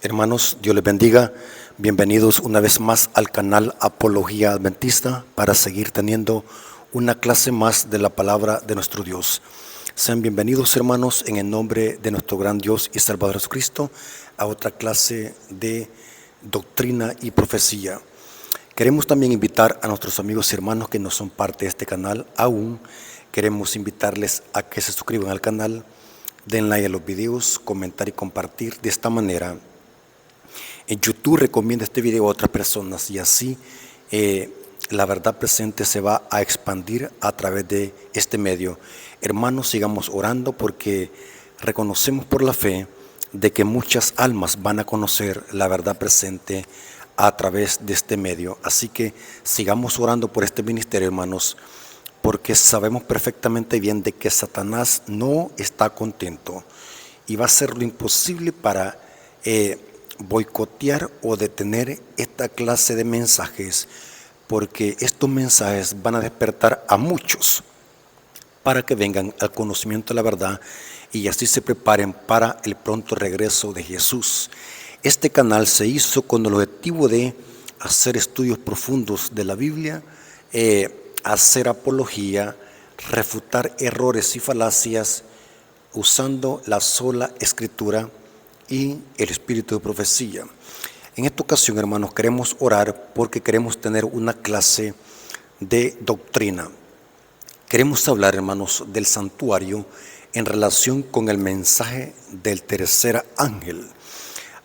Hermanos, Dios les bendiga. Bienvenidos una vez más al canal Apología Adventista para seguir teniendo una clase más de la palabra de nuestro Dios. Sean bienvenidos, hermanos, en el nombre de nuestro gran Dios y Salvador Jesucristo, a otra clase de doctrina y profecía. Queremos también invitar a nuestros amigos y hermanos que no son parte de este canal aún. Queremos invitarles a que se suscriban al canal, den like a los videos, comentar y compartir. De esta manera, en YouTube recomienda este video a otras personas y así la verdad presente se va a expandir a través de este medio. Hermanos, sigamos orando porque reconocemos por la fe de que muchas almas van a conocer la verdad presente a través de este medio. Así que sigamos orando por este ministerio, hermanos, porque sabemos perfectamente bien de que Satanás no está contento y va a hacer lo imposible para boicotear o detener esta clase de mensajes, porque estos mensajes van a despertar a muchos para que vengan al conocimiento de la verdad y así se preparen para el pronto regreso de Jesús. Este canal se hizo con el objetivo de hacer estudios profundos de la Biblia, hacer apología, refutar errores y falacias usando la sola Escritura y el espíritu de profecía. En esta ocasión, hermanos, queremos orar porque queremos tener una clase de doctrina. Queremos hablar, hermanos, del santuario en relación con el mensaje del tercer ángel.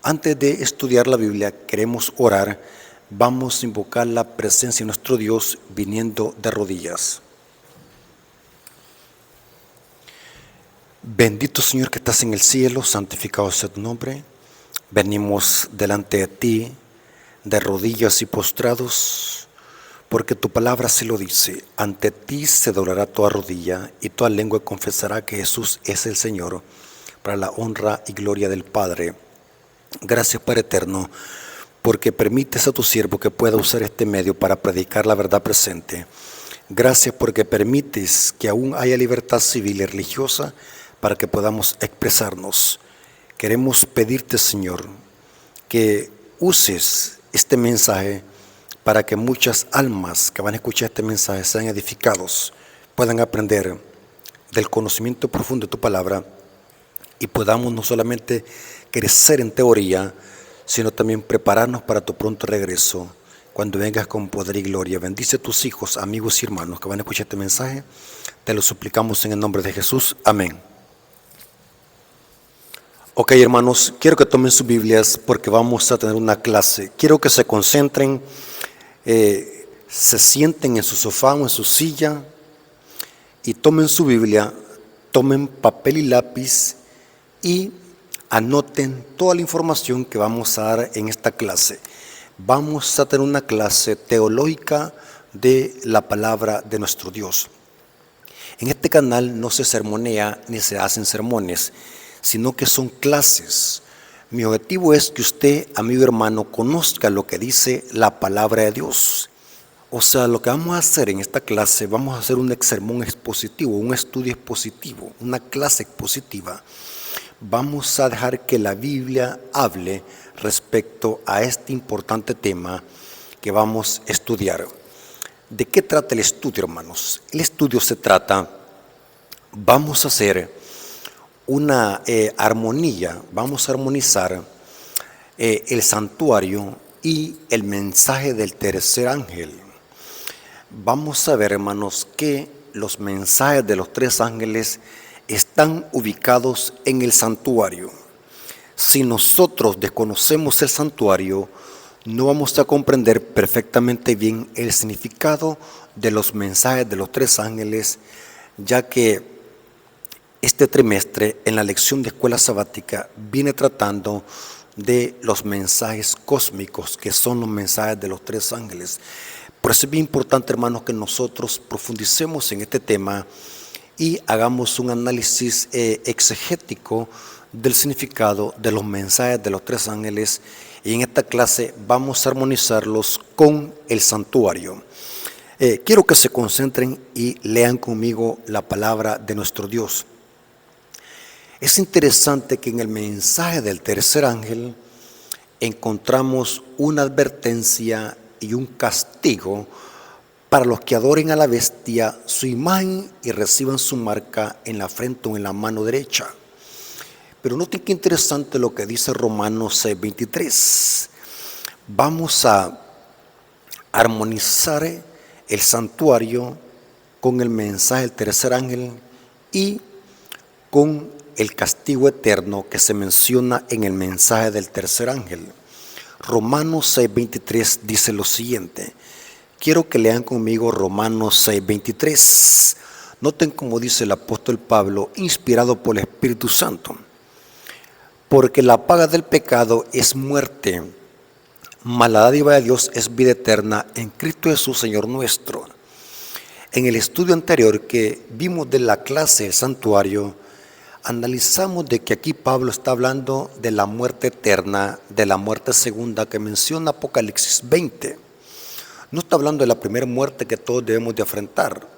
Antes de estudiar la Biblia, queremos orar. Vamos a invocar la presencia de nuestro Dios viniendo de rodillas. Bendito Señor que estás en el cielo, santificado sea tu nombre. Venimos delante de ti de rodillas y postrados, porque tu palabra se lo dice. Ante ti se doblará toda rodilla y toda lengua confesará que Jesús es el Señor, para la honra y gloria del Padre. Gracias, Padre eterno, porque permites a tu siervo que pueda usar este medio para predicar la verdad presente. Gracias porque permites que aún haya libertad civil y religiosa para que podamos expresarnos. Queremos pedirte, Señor, que uses este mensaje para que muchas almas que van a escuchar este mensaje sean edificados, puedan aprender del conocimiento profundo de tu palabra y podamos no solamente crecer en teoría, sino también prepararnos para tu pronto regreso, cuando vengas con poder y gloria. Bendice a tus hijos, amigos y hermanos que van a escuchar este mensaje. Te lo suplicamos en el nombre de Jesús. Amén. Ok, hermanos, quiero que tomen sus Biblias porque vamos a tener una clase. Quiero que se concentren, se sienten en su sofá o en su silla y tomen su Biblia, tomen papel y lápiz y anoten toda la información que vamos a dar en esta clase. Vamos a tener una clase teológica de la palabra de nuestro Dios. En este canal no se sermonea ni se hacen sermones, sino que son clases. Mi objetivo es que usted, amigo hermano, conozca lo que dice la palabra de Dios. O sea, lo que vamos a hacer en esta clase, vamos a hacer un sermón expositivo, un estudio expositivo, una clase expositiva. Vamos a dejar que la Biblia hable respecto a este importante tema que vamos a estudiar. ¿De qué trata el estudio, hermanos? El estudio se trata, vamos a hacer una armonía, vamos a armonizar el santuario y el mensaje del tercer ángel. Vamos a ver, hermanos, que los mensajes de los tres ángeles están ubicados en el santuario. Si nosotros desconocemos el santuario, no vamos a comprender perfectamente bien el significado de los mensajes de los tres ángeles, ya que este trimestre en la lección de escuela sabática viene tratando de los mensajes cósmicos, que son los mensajes de los tres ángeles. Por eso es bien importante, hermanos, que nosotros profundicemos en este tema y hagamos un análisis exegético del significado de los mensajes de los tres ángeles, y en esta clase vamos a armonizarlos con el santuario. Quiero que se concentren y lean conmigo la palabra de nuestro Dios. Es interesante que en el mensaje del tercer ángel encontramos una advertencia y un castigo para los que adoren a la bestia, su imagen y reciban su marca en la frente o en la mano derecha. Pero noten qué interesante lo que dice Romanos 6:23. Vamos a armonizar el santuario con el mensaje del tercer ángel y con el castigo eterno que se menciona en el mensaje del tercer ángel. Romanos 6:23 dice lo siguiente. Quiero que lean conmigo Romanos 6:23. Noten cómo dice el apóstol Pablo, inspirado por el Espíritu Santo. Porque la paga del pecado es muerte, mas la dádiva de Dios es vida eterna en Cristo Jesús, Señor nuestro. En el estudio anterior que vimos de la clase del santuario, analizamos de que aquí Pablo está hablando de la muerte eterna, de la muerte segunda que menciona Apocalipsis 20. No está hablando de la primera muerte que todos debemos de afrontar.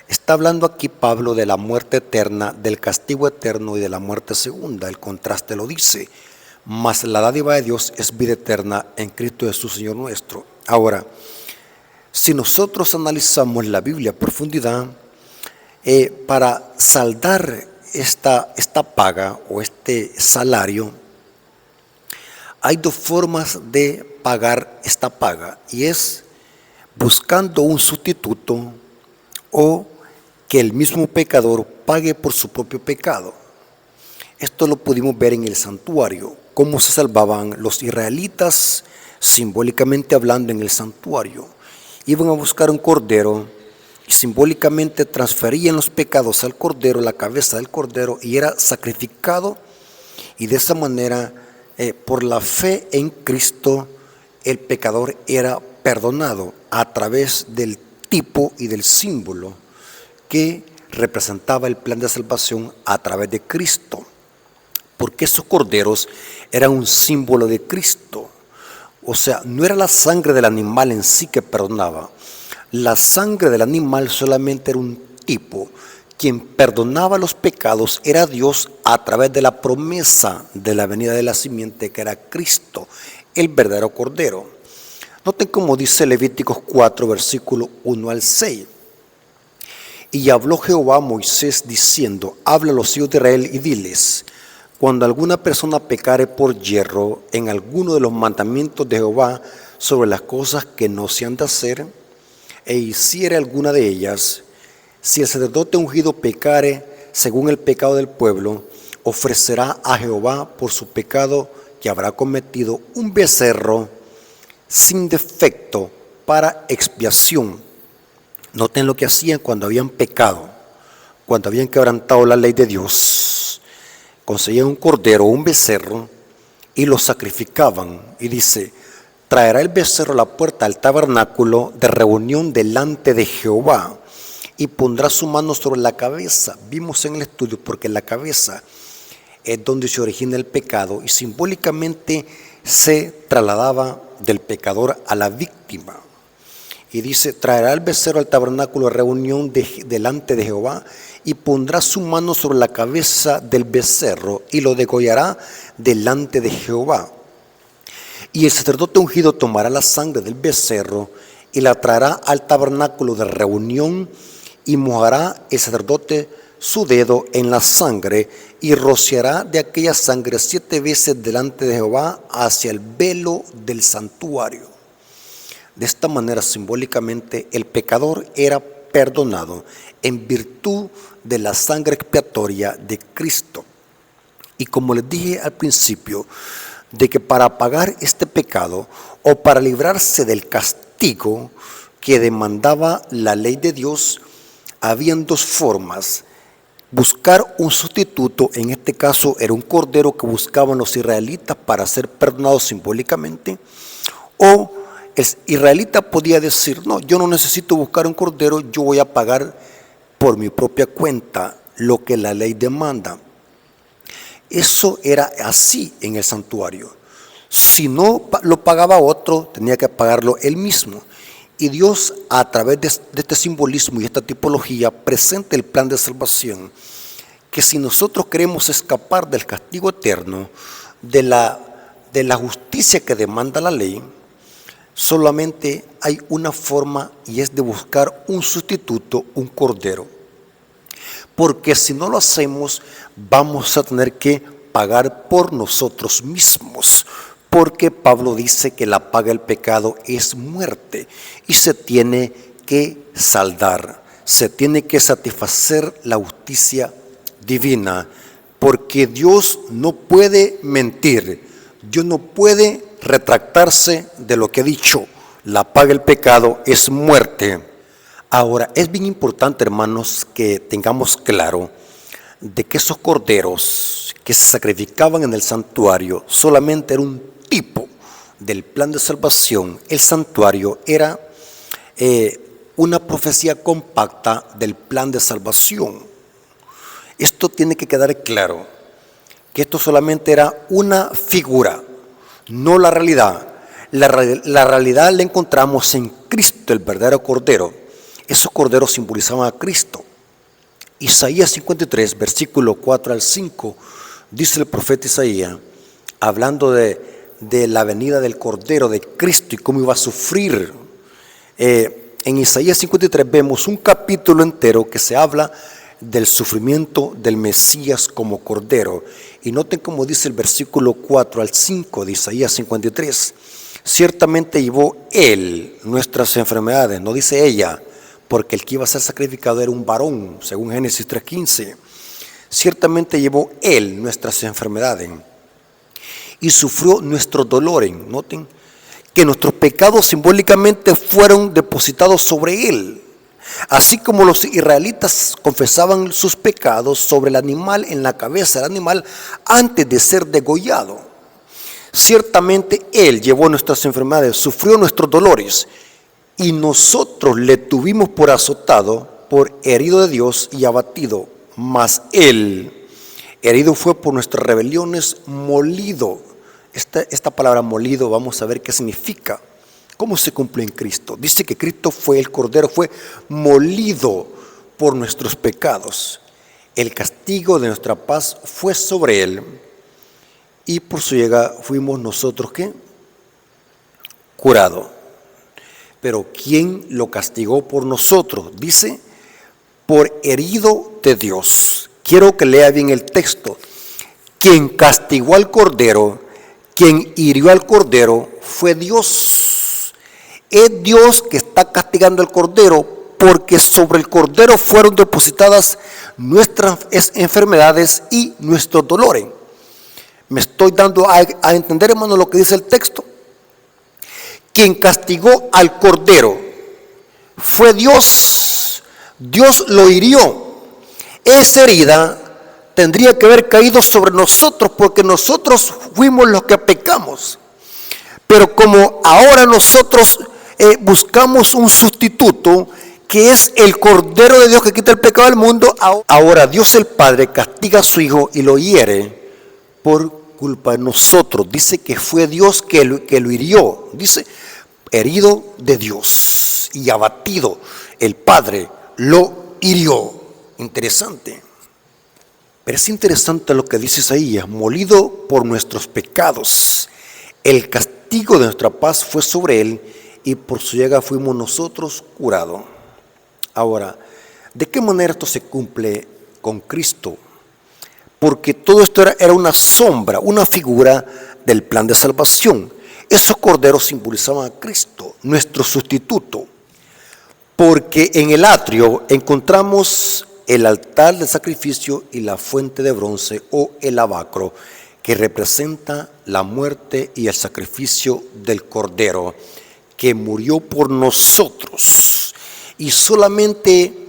Está hablando aquí Pablo de la muerte eterna, del castigo eterno y de la muerte segunda. El contraste lo dice. Mas la dádiva de Dios es vida eterna en Cristo Jesús, Señor nuestro. Ahora, si nosotros analizamos la Biblia a profundidad, para saldar esta paga o este salario, hay dos formas de pagar esta paga, y es buscando un sustituto o que el mismo pecador pague por su propio pecado. Esto lo pudimos ver en el santuario, cómo se salvaban los israelitas, simbólicamente hablando en el santuario. Iban a buscar un cordero y simbólicamente transferían los pecados al cordero, la cabeza del cordero, y era sacrificado, y de esa manera, por la fe en Cristo, el pecador era perdonado a través del tipo y del símbolo que representaba el plan de salvación a través de Cristo, porque esos corderos eran un símbolo de Cristo. O sea, no era la sangre del animal en sí que perdonaba. La sangre del animal solamente era un tipo. Quien perdonaba los pecados era Dios a través de la promesa de la venida de la simiente, que era Cristo, el verdadero cordero. Noten cómo dice Levíticos 4, versículo 1 al 6. Y habló Jehová a Moisés diciendo, habla a los hijos de Israel y diles, cuando alguna persona pecare por yerro en alguno de los mandamientos de Jehová sobre las cosas que no se han de hacer, e hiciere alguna de ellas, si el sacerdote ungido pecare según el pecado del pueblo, ofrecerá a Jehová por su pecado que habrá cometido un becerro sin defecto para expiación. Noten lo que hacían cuando habían pecado, cuando habían quebrantado la ley de Dios. Conseguían un cordero o un becerro y lo sacrificaban. Y dice, traerá el becerro a la puerta del tabernáculo de reunión delante de Jehová y pondrá su mano sobre la cabeza. Vimos en el estudio porque la cabeza es donde se origina el pecado y simbólicamente se trasladaba del pecador a la víctima. Y dice, traerá el becerro al tabernáculo de reunión delante de Jehová y pondrá su mano sobre la cabeza del becerro y lo degollará delante de Jehová. Y el sacerdote ungido tomará la sangre del becerro y la traerá al tabernáculo de reunión y mojará el sacerdote su dedo en la sangre y rociará de aquella sangre 7 veces delante de Jehová hacia el velo del santuario. De esta manera, simbólicamente, el pecador era perdonado en virtud de la sangre expiatoria de Cristo. Y como les dije al principio, de que para pagar este pecado o para librarse del castigo que demandaba la ley de Dios, habían dos formas. Buscar un sustituto, en este caso era un cordero que buscaban los israelitas para ser perdonados simbólicamente, o el israelita podía decir, no, yo no necesito buscar un cordero, yo voy a pagar por mi propia cuenta lo que la ley demanda. Eso era así en el santuario. Si no lo pagaba otro, tenía que pagarlo él mismo. Y Dios, a través de este simbolismo y esta tipología, presenta el plan de salvación, que si nosotros queremos escapar del castigo eterno, de la de la justicia que demanda la ley, solamente hay una forma y es de buscar un sustituto, un cordero. Porque si no lo hacemos, vamos a tener que pagar por nosotros mismos. Porque Pablo dice que la paga del pecado es muerte y se tiene que saldar, se tiene que satisfacer la justicia divina. Porque Dios no puede mentir, Dios no puede retractarse de lo que ha dicho. La paga del pecado es muerte. Ahora, es bien importante, hermanos, que tengamos claro de que esos corderos que se sacrificaban en el santuario solamente era un tipo del plan de salvación. El santuario era una profecía compacta del plan de salvación. Esto tiene que quedar claro, que esto solamente era una figura, no la realidad. La realidad la encontramos en Cristo, el verdadero Cordero. Esos corderos simbolizaban a Cristo. Isaías 53, versículo 4 al 5, dice el profeta Isaías, hablando de la venida del Cordero de Cristo y cómo iba a sufrir. En Isaías 53 vemos un capítulo entero que se habla del sufrimiento del Mesías como Cordero. Y noten cómo dice el versículo 4 al 5 de Isaías 53. Ciertamente llevó Él nuestras enfermedades, no dice ella, porque el que iba a ser sacrificado era un varón, según Génesis 3:15. Ciertamente llevó Él nuestras enfermedades y sufrió nuestros dolores. Noten que nuestros pecados simbólicamente fueron depositados sobre Él. Así como los israelitas confesaban sus pecados sobre el animal, en la cabeza del animal, antes de ser degollado. Ciertamente Él llevó nuestras enfermedades, sufrió nuestros dolores, y nosotros le tuvimos por azotado, por herido de Dios y abatido. Mas Él, herido fue por nuestras rebeliones, molido. Esta palabra molido, vamos a ver qué significa. ¿Cómo se cumple en Cristo? Dice que Cristo fue el Cordero, fue molido por nuestros pecados. El castigo de nuestra paz fue sobre Él. Y por su llegada fuimos nosotros, ¿qué? Curados. Pero ¿quién lo castigó por nosotros? Dice, por herido de Dios. Quiero que lea bien el texto. Quien castigó al Cordero, quien hirió al Cordero, fue Dios. Es Dios que está castigando al Cordero, porque sobre el Cordero fueron depositadas nuestras enfermedades y nuestros dolores. ¿Me estoy dando a entender, hermano, lo que dice el texto? Quien castigó al Cordero fue Dios. Dios lo hirió. Esa herida tendría que haber caído sobre nosotros, porque nosotros fuimos los que pecamos. Pero como ahora nosotros buscamos un sustituto, que es el Cordero de Dios que quita el pecado del mundo, ahora Dios el Padre castiga a su Hijo y lo hiere por culpa de nosotros. Dice que fue Dios que lo hirió. Dice, herido de Dios y abatido, el Padre lo hirió. Interesante. Pero es interesante lo que dice Isaías, molido por nuestros pecados. El castigo de nuestra paz fue sobre Él y por su llaga fuimos nosotros curados. Ahora, ¿de qué manera esto se cumple con Cristo? Porque todo esto era una sombra, una figura del plan de salvación. Esos corderos simbolizaban a Cristo, nuestro sustituto. Porque en el atrio encontramos el altar de sacrificio y la fuente de bronce o el lavacro, que representa la muerte y el sacrificio del Cordero, que murió por nosotros. Y solamente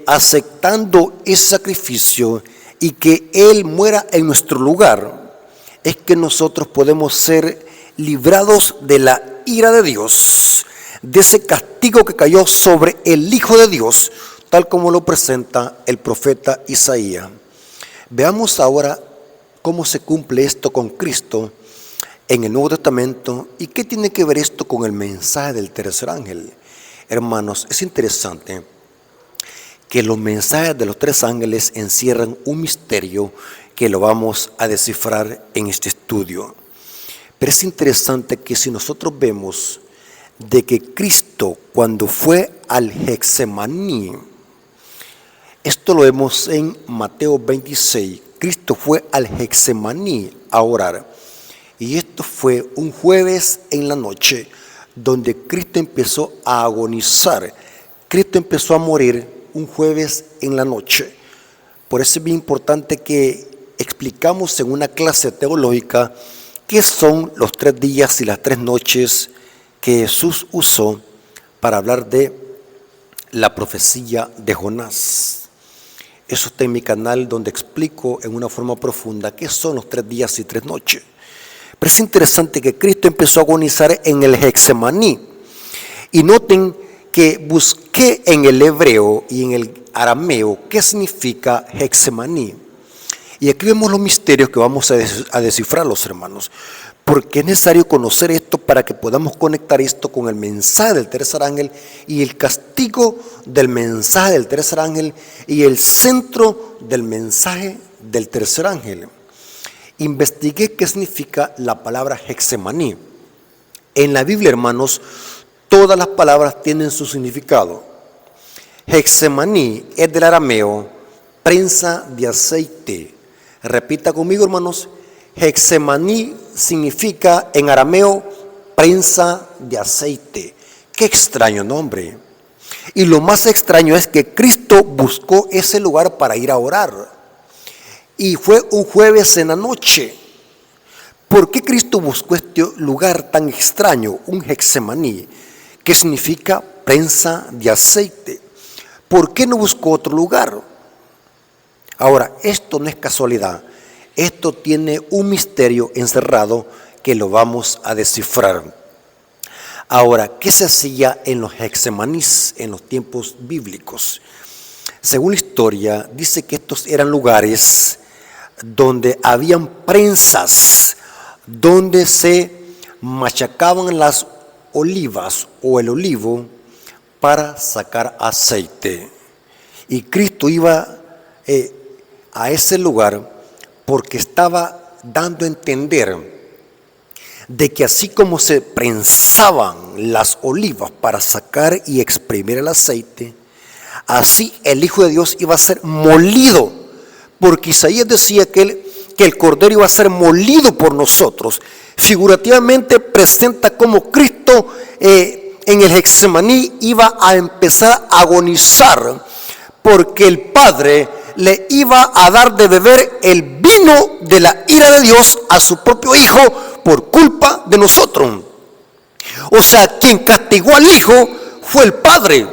aceptando ese sacrificio y que Él muera en nuestro lugar, es que nosotros podemos ser librados de la ira de Dios, de ese castigo que cayó sobre el Hijo de Dios, tal como lo presenta el profeta Isaías. Veamos ahora cómo se cumple esto con Cristo en el Nuevo Testamento y qué tiene que ver esto con el mensaje del tercer ángel. Hermanos, es interesante que los mensajes de los tres ángeles encierran un misterio que lo vamos a descifrar en este estudio. Pero es interesante que si nosotros vemos de que Cristo cuando fue al Getsemaní, esto lo vemos en Mateo 26, Cristo fue al Getsemaní a orar. Y esto fue un jueves en la noche donde Cristo empezó a agonizar. Cristo empezó a morir un jueves en la noche. Por eso es bien importante que explicamos en una clase teológica qué son los 3 días y las 3 noches que Jesús usó para hablar de la profecía de Jonás. Eso está en mi canal donde explico en una forma profunda qué son los 3 días y 3 noches. Pero es interesante que Cristo empezó a agonizar en el Getsemaní. Y noten que busqué en el hebreo y en el arameo qué significa Getsemaní. Y aquí vemos los misterios que vamos a descifrar, los hermanos. Porque es necesario conocer esto para que podamos conectar esto con el mensaje del tercer ángel y el castigo del mensaje del tercer ángel y el centro del mensaje del tercer ángel. Investigué qué significa la palabra Getsemaní. En la Biblia, hermanos, todas las palabras tienen su significado. Getsemaní es del arameo prensa de aceite. Repita conmigo, hermanos. Getsemaní significa en arameo prensa de aceite. Qué extraño nombre. Y lo más extraño es que Cristo buscó ese lugar para ir a orar. Y fue un jueves en la noche. ¿Por qué Cristo buscó este lugar tan extraño, un Getsemaní, que significa prensa de aceite? ¿Por qué no buscó otro lugar? Ahora, esto no es casualidad. Esto tiene un misterio encerrado que lo vamos a descifrar. Ahora, ¿qué se hacía en los Getsemanís en los tiempos bíblicos? Según la historia, dice que estos eran lugares donde habían prensas, donde se machacaban las olivas o el olivo para sacar aceite. Y Cristo iba a ese lugar porque estaba dando a entender de que así como se prensaban las olivas para sacar y exprimir el aceite, así el Hijo de Dios iba a ser molido, porque Isaías decía que el Cordero iba a ser molido por nosotros. Figurativamente presenta como Cristo en el Getsemaní iba a empezar a agonizar, porque el Padre le iba a dar de beber el vino de la ira de Dios a su propio Hijo por culpa de nosotros. O sea, quien castigó al Hijo fue el Padre,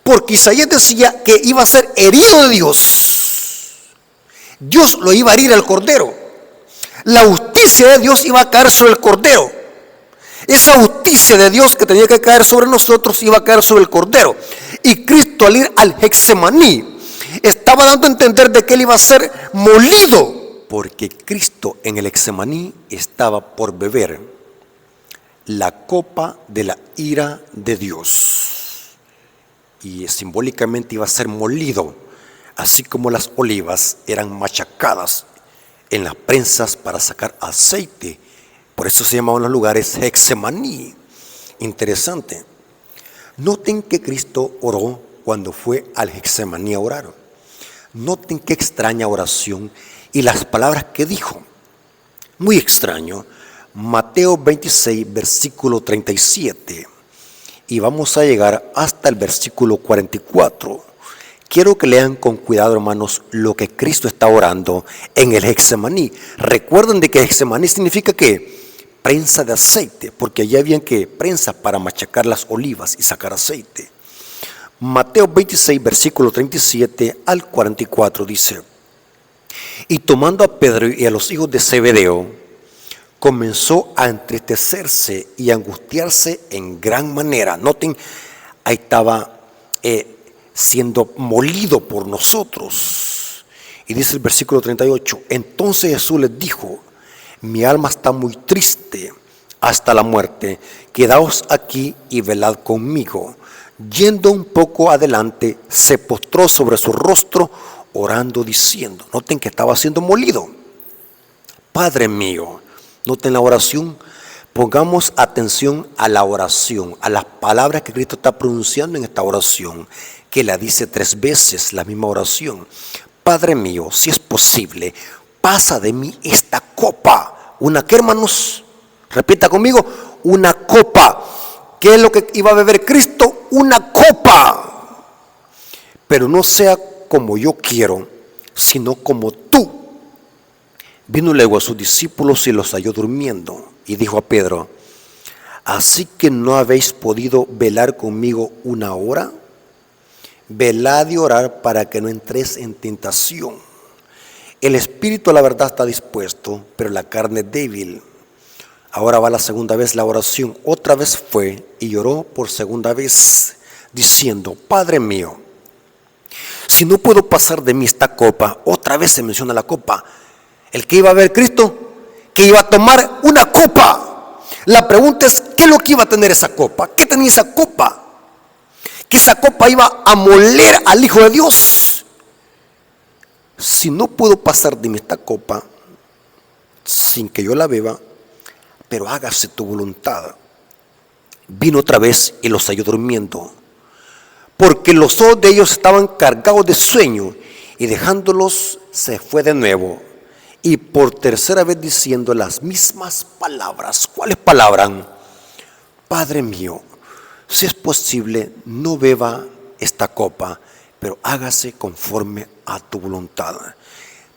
porque Isaías decía que iba a ser herido de Dios. Dios lo iba a herir al Cordero. La justicia de Dios iba a caer sobre el Cordero. Esa justicia de Dios que tenía que caer sobre nosotros iba a caer sobre el Cordero. Y Cristo, al ir al Getsemaní, estaba dando a entender de que él iba a ser molido, porque Cristo en el Getsemaní estaba por beber la copa de la ira de Dios, y simbólicamente iba a ser molido, así como las olivas eran machacadas en las prensas para sacar aceite. Por eso se llamaban los lugares Getsemaní. Interesante. Noten que Cristo oró cuando fue al Getsemaní a orar. Noten qué extraña oración y las palabras que dijo. Muy extraño. Mateo 26, versículo 37. Y vamos a llegar hasta el versículo 44. Quiero que lean con cuidado, hermanos, lo que Cristo está orando en el Getsemaní. Recuerden de que Getsemaní significa que prensa de aceite, porque allá habían que prensa para machacar las olivas y sacar aceite. Mateo 26, versículo 37 al 44 dice: y tomando a Pedro y a los hijos de Zebedeo, comenzó a entristecerse y a angustiarse en gran manera. Noten, ahí estaba siendo molido por nosotros. Y dice el versículo 38, entonces Jesús les dijo: mi alma está muy triste hasta la muerte, quedaos aquí y velad conmigo. Yendo un poco adelante, se postró sobre su rostro, orando, diciendo, noten que estaba siendo molido: Padre mío, Noten la oración. Pongamos atención a la oración, a las palabras que Cristo está pronunciando en esta oración, que la dice 3 veces, la misma oración. Padre mío, si es posible, pasa de mí esta copa. ¿Una qué, hermanos? Repita conmigo, una copa. ¿Qué es lo que iba a beber Cristo? Una copa. Pero no sea como yo quiero, sino como tú. Vino luego a sus discípulos y los halló durmiendo. Y dijo a Pedro: ¿así que no habéis podido velar conmigo 1 hora? Velad y orad para que no entréis en tentación. El espíritu a la verdad está dispuesto, pero la carne es débil. Ahora va la segunda vez la oración. Otra vez fue y lloró por segunda vez, diciendo: Padre mío, si no puedo pasar de mí esta copa. Otra vez se menciona la copa. El que iba a ver Cristo, que iba a tomar una copa. La pregunta es, ¿qué es lo que iba a tener esa copa? ¿Qué tenía esa copa? Que esa copa iba a moler al Hijo de Dios. Si no puedo pasar de mí esta copa sin que yo la beba, pero hágase tu voluntad. Vino otra vez y los halló durmiendo, porque los ojos de ellos estaban cargados de sueño, y dejándolos se fue de nuevo. Y por tercera vez diciendo las mismas palabras. ¿Cuáles palabras? Padre mío, si es posible, no beba esta copa, pero hágase conforme a tu voluntad.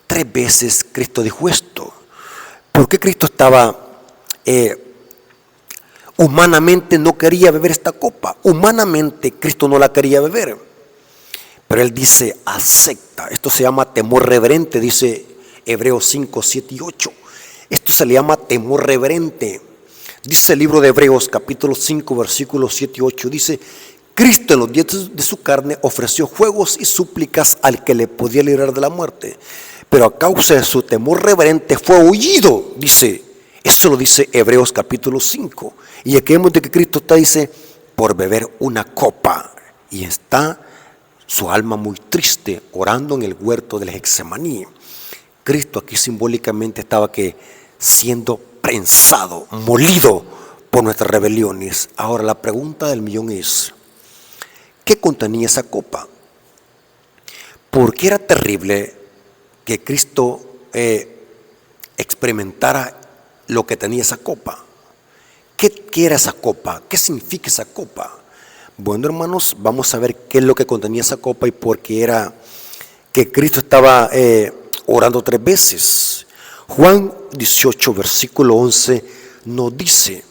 3 veces Cristo dijo esto. ¿Por qué Cristo estaba humanamente no quería beber esta copa? Humanamente Cristo no la quería beber. Pero Él dice, acepta. Esto se llama temor reverente, dice Hebreos 5, 7 y 8. Esto se le llama temor reverente. Dice el libro de Hebreos capítulo 5 versículos 7 y 8. Dice: Cristo en los días de su carne ofreció juegos y súplicas al que le podía librar de la muerte, pero a causa de su temor reverente fue huido. Dice, eso lo dice Hebreos capítulo 5. Y aquí vemos de que Cristo está, dice, por beber una copa, y está su alma muy triste orando en el huerto del Getsemaní. Cristo aquí simbólicamente estaba siendo prensado, molido por nuestras rebeliones. Ahora la pregunta del millón es: ¿qué contenía esa copa? ¿Por qué era terrible que Cristo experimentara lo que tenía esa copa? ¿Qué era esa copa? ¿Qué significa esa copa? Bueno, hermanos, vamos a ver qué es lo que contenía esa copa y por qué era que Cristo estaba orando 3 veces. Juan 18, versículo 11, nos dice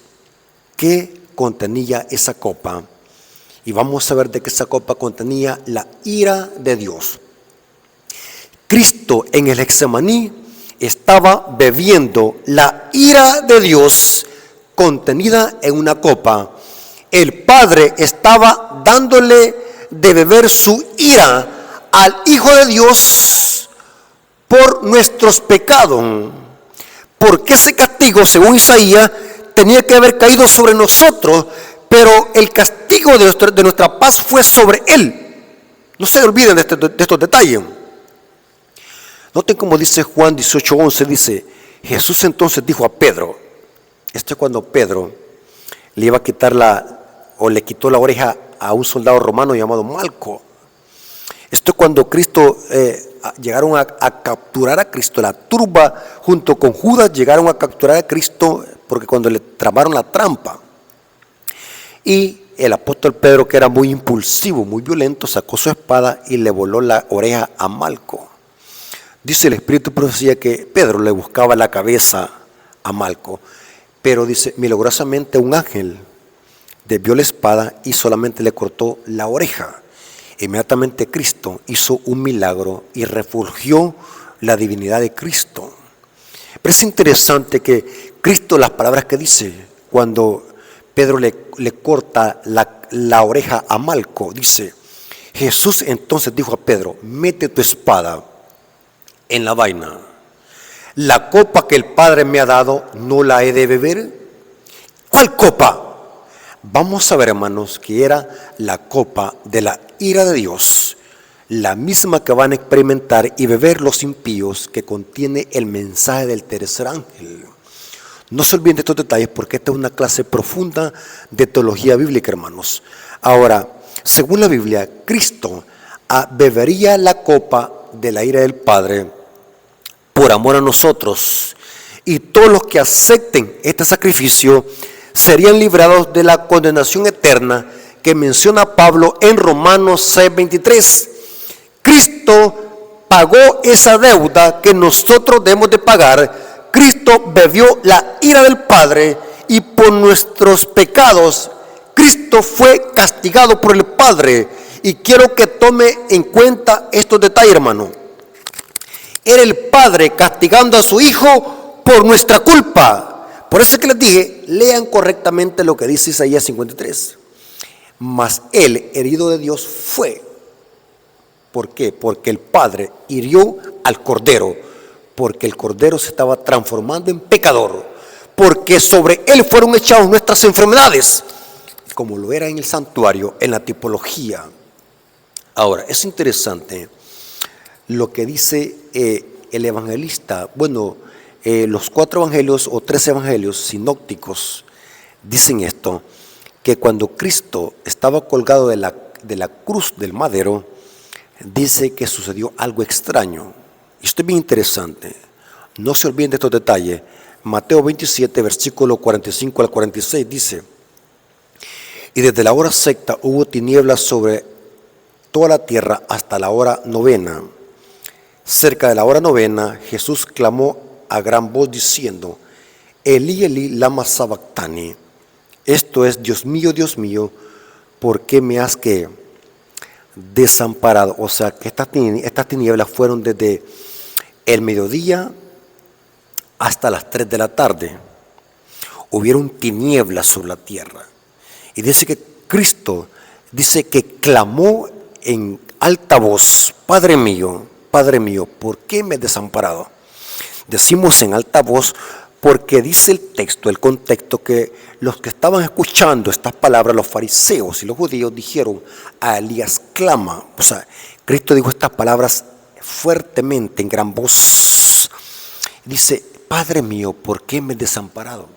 qué contenía esa copa. Y vamos a ver de que esa copa contenía la ira de Dios. Cristo en el Getsemaní estaba bebiendo la ira de Dios contenida en una copa. El Padre estaba dándole de beber su ira al Hijo de Dios por nuestros pecados. Porque ese castigo, según Isaías, tenía que haber caído sobre nosotros, pero el castigo de nuestra paz fue sobre Él. No se olviden de estos detalles. Noten como dice Juan 18:11, dice: Jesús entonces dijo a Pedro, esto es cuando Pedro le iba a quitar le quitó la oreja a un soldado romano llamado Malco. Esto es cuando Cristo llegaron a capturar a Cristo. La turba junto con Judas llegaron a capturar a Cristo porque cuando le tramaron la trampa. Y el apóstol Pedro, que era muy impulsivo, muy violento, sacó su espada y le voló la oreja a Malco. Dice el Espíritu de Profecía que Pedro le buscaba la cabeza a Malco, pero dice, milagrosamente un ángel desvió la espada y solamente le cortó la oreja. Inmediatamente Cristo hizo un milagro y refulgió la divinidad de Cristo. Pero es interesante que Cristo, las palabras que dice cuando Pedro le corta la oreja a Malco, dice: Jesús entonces dijo a Pedro: mete tu espada en la vaina. La copa que el Padre me ha dado, ¿no la he de beber? ¿Cuál copa? Vamos a ver, hermanos, que era la copa de la ira de Dios, la misma que van a experimentar y beber los impíos, que contiene el mensaje del tercer ángel. No se olviden de estos detalles porque esta es una clase profunda de teología bíblica, hermanos. Ahora, según la Biblia, Cristo bebería la copa de la ira del Padre por amor a nosotros, y todos los que acepten este sacrificio serían librados de la condenación eterna que menciona Pablo en Romanos 6:23. Cristo pagó esa deuda que nosotros debemos de pagar. Cristo bebió la ira del Padre y por nuestros pecados Cristo fue castigado por el Padre. Y quiero que tome en cuenta estos detalles, hermano. Era el Padre castigando a su Hijo por nuestra culpa. Por eso es que les dije, lean correctamente lo que dice Isaías 53. Mas Él, herido de Dios, fue. ¿Por qué? Porque el Padre hirió al Cordero. Porque el Cordero se estaba transformando en pecador. Porque sobre Él fueron echadas nuestras enfermedades, como lo era en el santuario, en la tipología. Ahora, es interesante lo que dice el evangelista. Bueno, los 4 evangelios o 3 evangelios sinópticos dicen esto, que cuando Cristo estaba colgado de la cruz del madero, dice que sucedió algo extraño. Y esto es bien interesante. No se olviden de estos detalles. Mateo 27, versículo 45 al 46 dice: y desde la hora sexta hubo tinieblas sobre toda la tierra hasta la hora novena. Cerca de la hora novena, Jesús clamó a gran voz diciendo: Elí, Elí, lama sabactani. Esto es: Dios mío, ¿por qué me has que desamparado? O sea, que estas tinieblas fueron desde el mediodía hasta las 3 de la tarde. Hubieron tinieblas sobre la tierra. Y dice que Cristo, dice que clamó en alta voz: Padre mío, ¿por qué me has desamparado? Decimos en alta voz porque dice el texto, el contexto, que los que estaban escuchando estas palabras, los fariseos y los judíos, dijeron: a Elías clama. O sea, Cristo dijo estas palabras fuertemente, en gran voz. Dice: Padre mío, ¿por qué me has desamparado?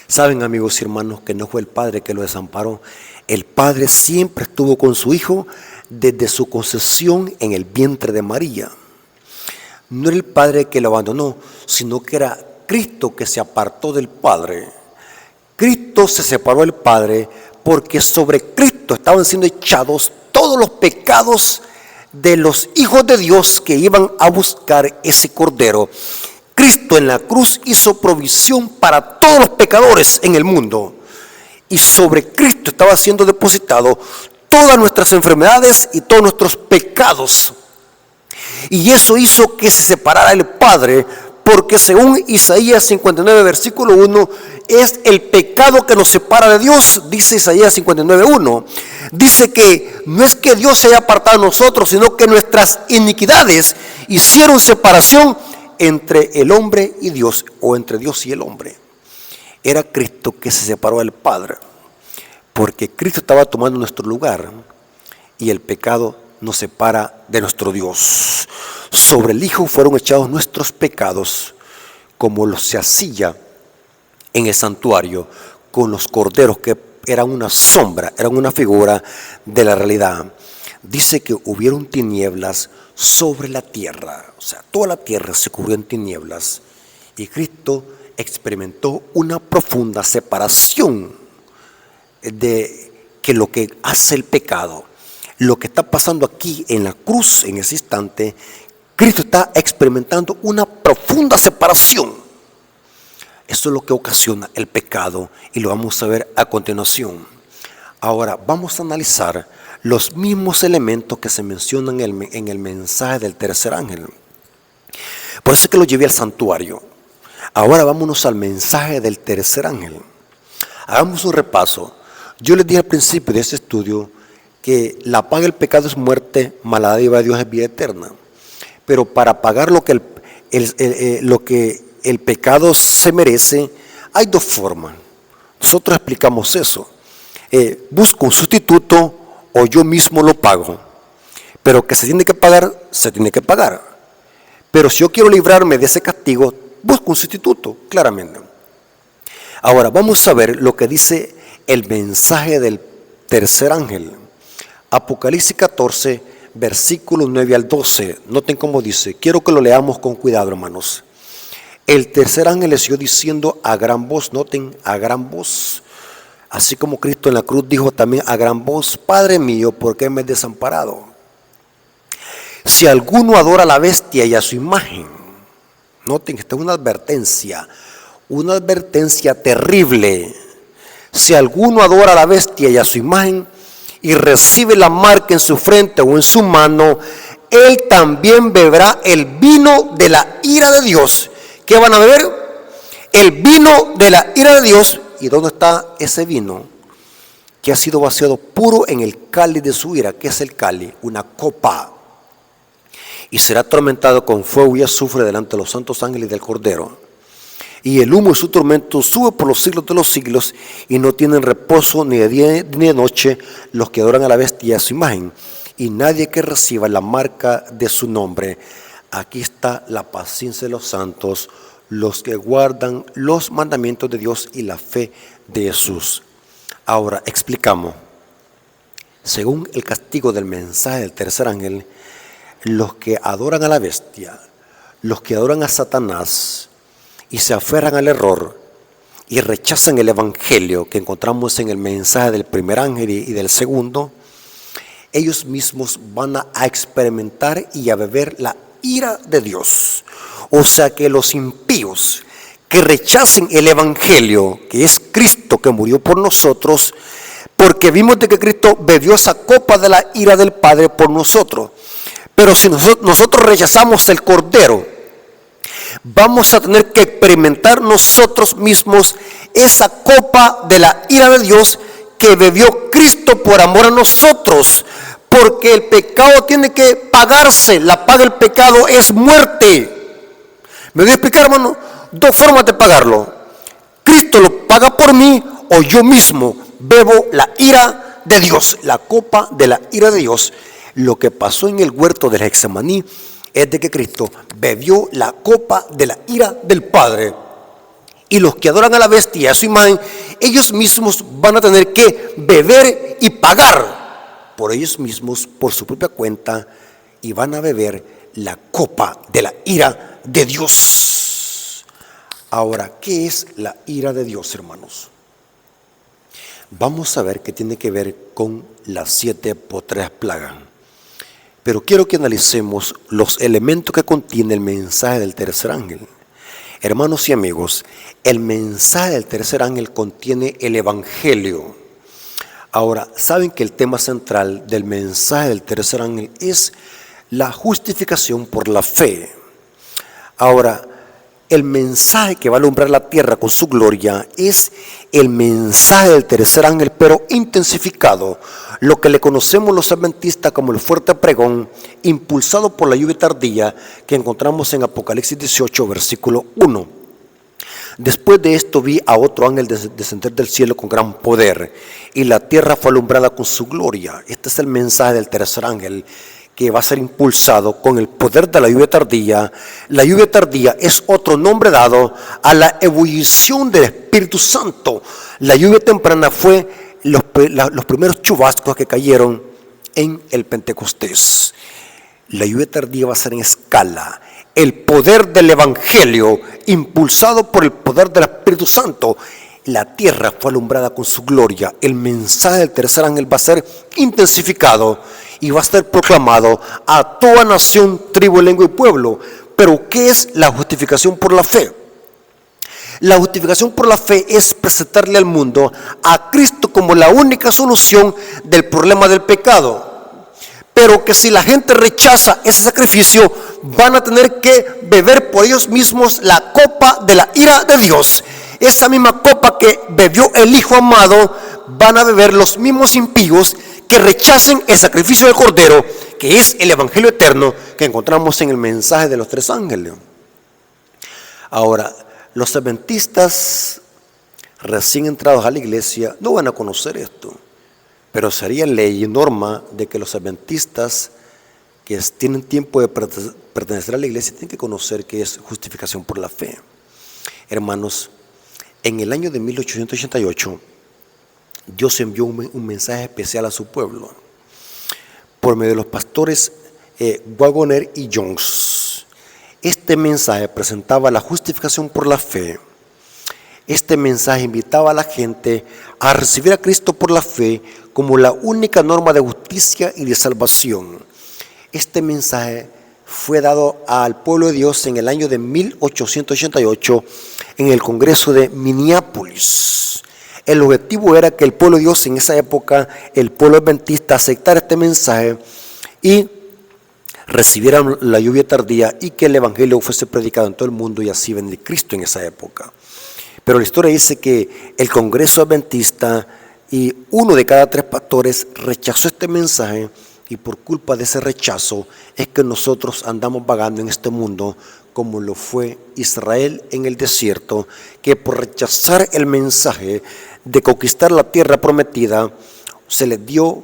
Saben, amigos y hermanos, que no fue el Padre que lo desamparó. El Padre siempre estuvo con su Hijo desde su concepción en el vientre de María. No era el Padre que lo abandonó, sino que era Cristo que se apartó del Padre. Cristo se separó del Padre porque sobre Cristo estaban siendo echados todos los pecados de los hijos de Dios que iban a buscar ese Cordero. Cristo en la cruz hizo provisión para todos los pecadores en el mundo. Y sobre Cristo estaba siendo depositado todas nuestras enfermedades y todos nuestros pecados. Y eso hizo que se separara el Padre, porque según Isaías 59, versículo 1, es el pecado que nos separa de Dios, dice Isaías 59, 1. Dice que no es que Dios se haya apartado de nosotros, sino que nuestras iniquidades hicieron separación entre el hombre y Dios, o entre Dios y el hombre. Era Cristo que se separó del Padre, porque Cristo estaba tomando nuestro lugar y el pecado nos separa de nuestro Dios. Sobre el Hijo fueron echados nuestros pecados, como los se hacía en el santuario con los corderos, que eran una sombra, eran una figura de la realidad. Dice que hubieron tinieblas sobre la tierra, o sea, toda la tierra se cubrió en tinieblas, y Cristo experimentó una profunda separación de que lo que hace el pecado, lo que está pasando aquí en la cruz en ese instante. Cristo está experimentando una profunda separación. Eso es lo que ocasiona el pecado y lo vamos a ver a continuación. Ahora vamos a analizar los mismos elementos que se mencionan en el mensaje del tercer ángel. Por eso es que lo llevé al santuario. Ahora vámonos al mensaje del tercer ángel. Hagamos un repaso. Yo les dije al principio de este estudio que la paga del pecado es muerte, mas la dádiva de Dios es vida eterna. Pero para pagar lo que el pecado se merece, hay 2 formas. Nosotros explicamos eso. Busco un sustituto o yo mismo lo pago. Pero que se tiene que pagar, se tiene que pagar. Pero si yo quiero librarme de ese castigo, busco un sustituto, claramente. Ahora vamos a ver lo que dice el mensaje del tercer ángel. Apocalipsis 14, versículos 9 al 12. Noten cómo dice. Quiero que lo leamos con cuidado, hermanos. El tercer ángel le siguió diciendo a gran voz, noten, a gran voz, así como Cristo en la cruz dijo también a gran voz: Padre mío, ¿por qué me has desamparado? Si alguno adora a la bestia y a su imagen. Noten, esta es una advertencia terrible. Si alguno adora a la bestia y a su imagen y recibe la marca en su frente o en su mano, él también beberá el vino de la ira de Dios. ¿Qué van a beber? El vino de la ira de Dios. ¿Y dónde está ese vino? Que ha sido vaciado puro en el cáliz de su ira. ¿Qué es el cáliz? Una copa. Y será atormentado con fuego y azufre delante de los santos ángeles del Cordero. Y el humo de su tormento sube por los siglos de los siglos, y no tienen reposo ni de día ni de noche los que adoran a la bestia y a su imagen, y nadie que reciba la marca de su nombre. Aquí está la paciencia de los santos, los que guardan los mandamientos de Dios y la fe de Jesús. Ahora explicamos. Según el castigo del mensaje del tercer ángel, los que adoran a la bestia, los que adoran a Satanás y se aferran al error y rechazan el evangelio que encontramos en el mensaje del primer ángel y del segundo, ellos mismos van a experimentar y a beber la ira de Dios. O sea que los impíos que rechacen el evangelio, que es Cristo que murió por nosotros, porque vimos de que Cristo bebió esa copa de la ira del Padre por nosotros. Pero si nosotros rechazamos el Cordero, vamos a tener que experimentar nosotros mismos esa copa de la ira de Dios que bebió Cristo por amor a nosotros. Porque el pecado tiene que pagarse. La paga del pecado es muerte. ¿Me voy a explicar, hermano? Dos formas de pagarlo. Cristo lo paga por mí, o yo mismo bebo la ira de Dios, la copa de la ira de Dios. Lo que pasó en el huerto del Getsemaní es de que Cristo bebió la copa de la ira del Padre. Y los que adoran a la bestia y a su imagen, ellos mismos van a tener que beber y pagar por ellos mismos, por su propia cuenta, y van a beber la copa de la ira de Dios. Ahora, ¿qué es la ira de Dios, hermanos? Vamos a ver qué tiene que ver con las 7 postreras plagas. Pero quiero que analicemos los elementos que contiene el mensaje del tercer ángel. Hermanos y amigos, el mensaje del tercer ángel contiene el evangelio. Ahora, ¿saben que el tema central del mensaje del tercer ángel es la justificación por la fe? Ahora, el mensaje que va a alumbrar la tierra con su gloria es el mensaje del tercer ángel, pero intensificado, lo que le conocemos los adventistas como el fuerte pregón, impulsado por la lluvia tardía que encontramos en Apocalipsis 18, versículo 1. Después de esto vi a otro ángel descender del cielo con gran poder, y la tierra fue alumbrada con su gloria. Este es el mensaje del tercer ángel, que va a ser impulsado con el poder de la lluvia tardía. La lluvia tardía es otro nombre dado a la ebullición del Espíritu Santo. La lluvia temprana fue los primeros chubascos que cayeron en el Pentecostés. La lluvia tardía va a ser en escala. El poder del evangelio, impulsado por el poder del Espíritu Santo. La tierra fue alumbrada con su gloria. El mensaje del tercer ángel va a ser intensificado y va a ser proclamado a toda nación, tribu, lengua y pueblo. Pero ¿qué es la justificación por la fe? La justificación por la fe es presentarle al mundo a Cristo como la única solución del problema del pecado. Pero que si la gente rechaza ese sacrificio, van a tener que beber por ellos mismos la copa de la ira de Dios. Esa misma copa que bebió el Hijo amado, van a beber los mismos impíos que rechacen el sacrificio del Cordero, que es el evangelio eterno que encontramos en el mensaje de los 3 ángeles. Ahora, los adventistas recién entrados a la iglesia no van a conocer esto, pero sería ley y norma de que los adventistas que tienen tiempo de pertenecer a la iglesia tienen que conocer qué es justificación por la fe. Hermanos, En el año de 1888, Dios envió un mensaje especial a su pueblo por medio de los pastores Wagoner y Jones. Este mensaje presentaba la justificación por la fe. Este mensaje invitaba a la gente a recibir a Cristo por la fe como la única norma de justicia y de salvación. Este mensaje fue dado al pueblo de Dios en el año de 1888 en el Congreso de Minneapolis. El objetivo era que el pueblo de Dios en esa época, el pueblo adventista, aceptara este mensaje y recibiera la lluvia tardía y que el evangelio fuese predicado en todo el mundo y así venir Cristo en esa época. Pero la historia dice que el Congreso Adventista y uno de cada 3 pastores rechazó este mensaje, y por culpa de ese rechazo es que nosotros andamos vagando en este mundo como lo fue Israel en el desierto, que por rechazar el mensaje de conquistar la tierra prometida se les dio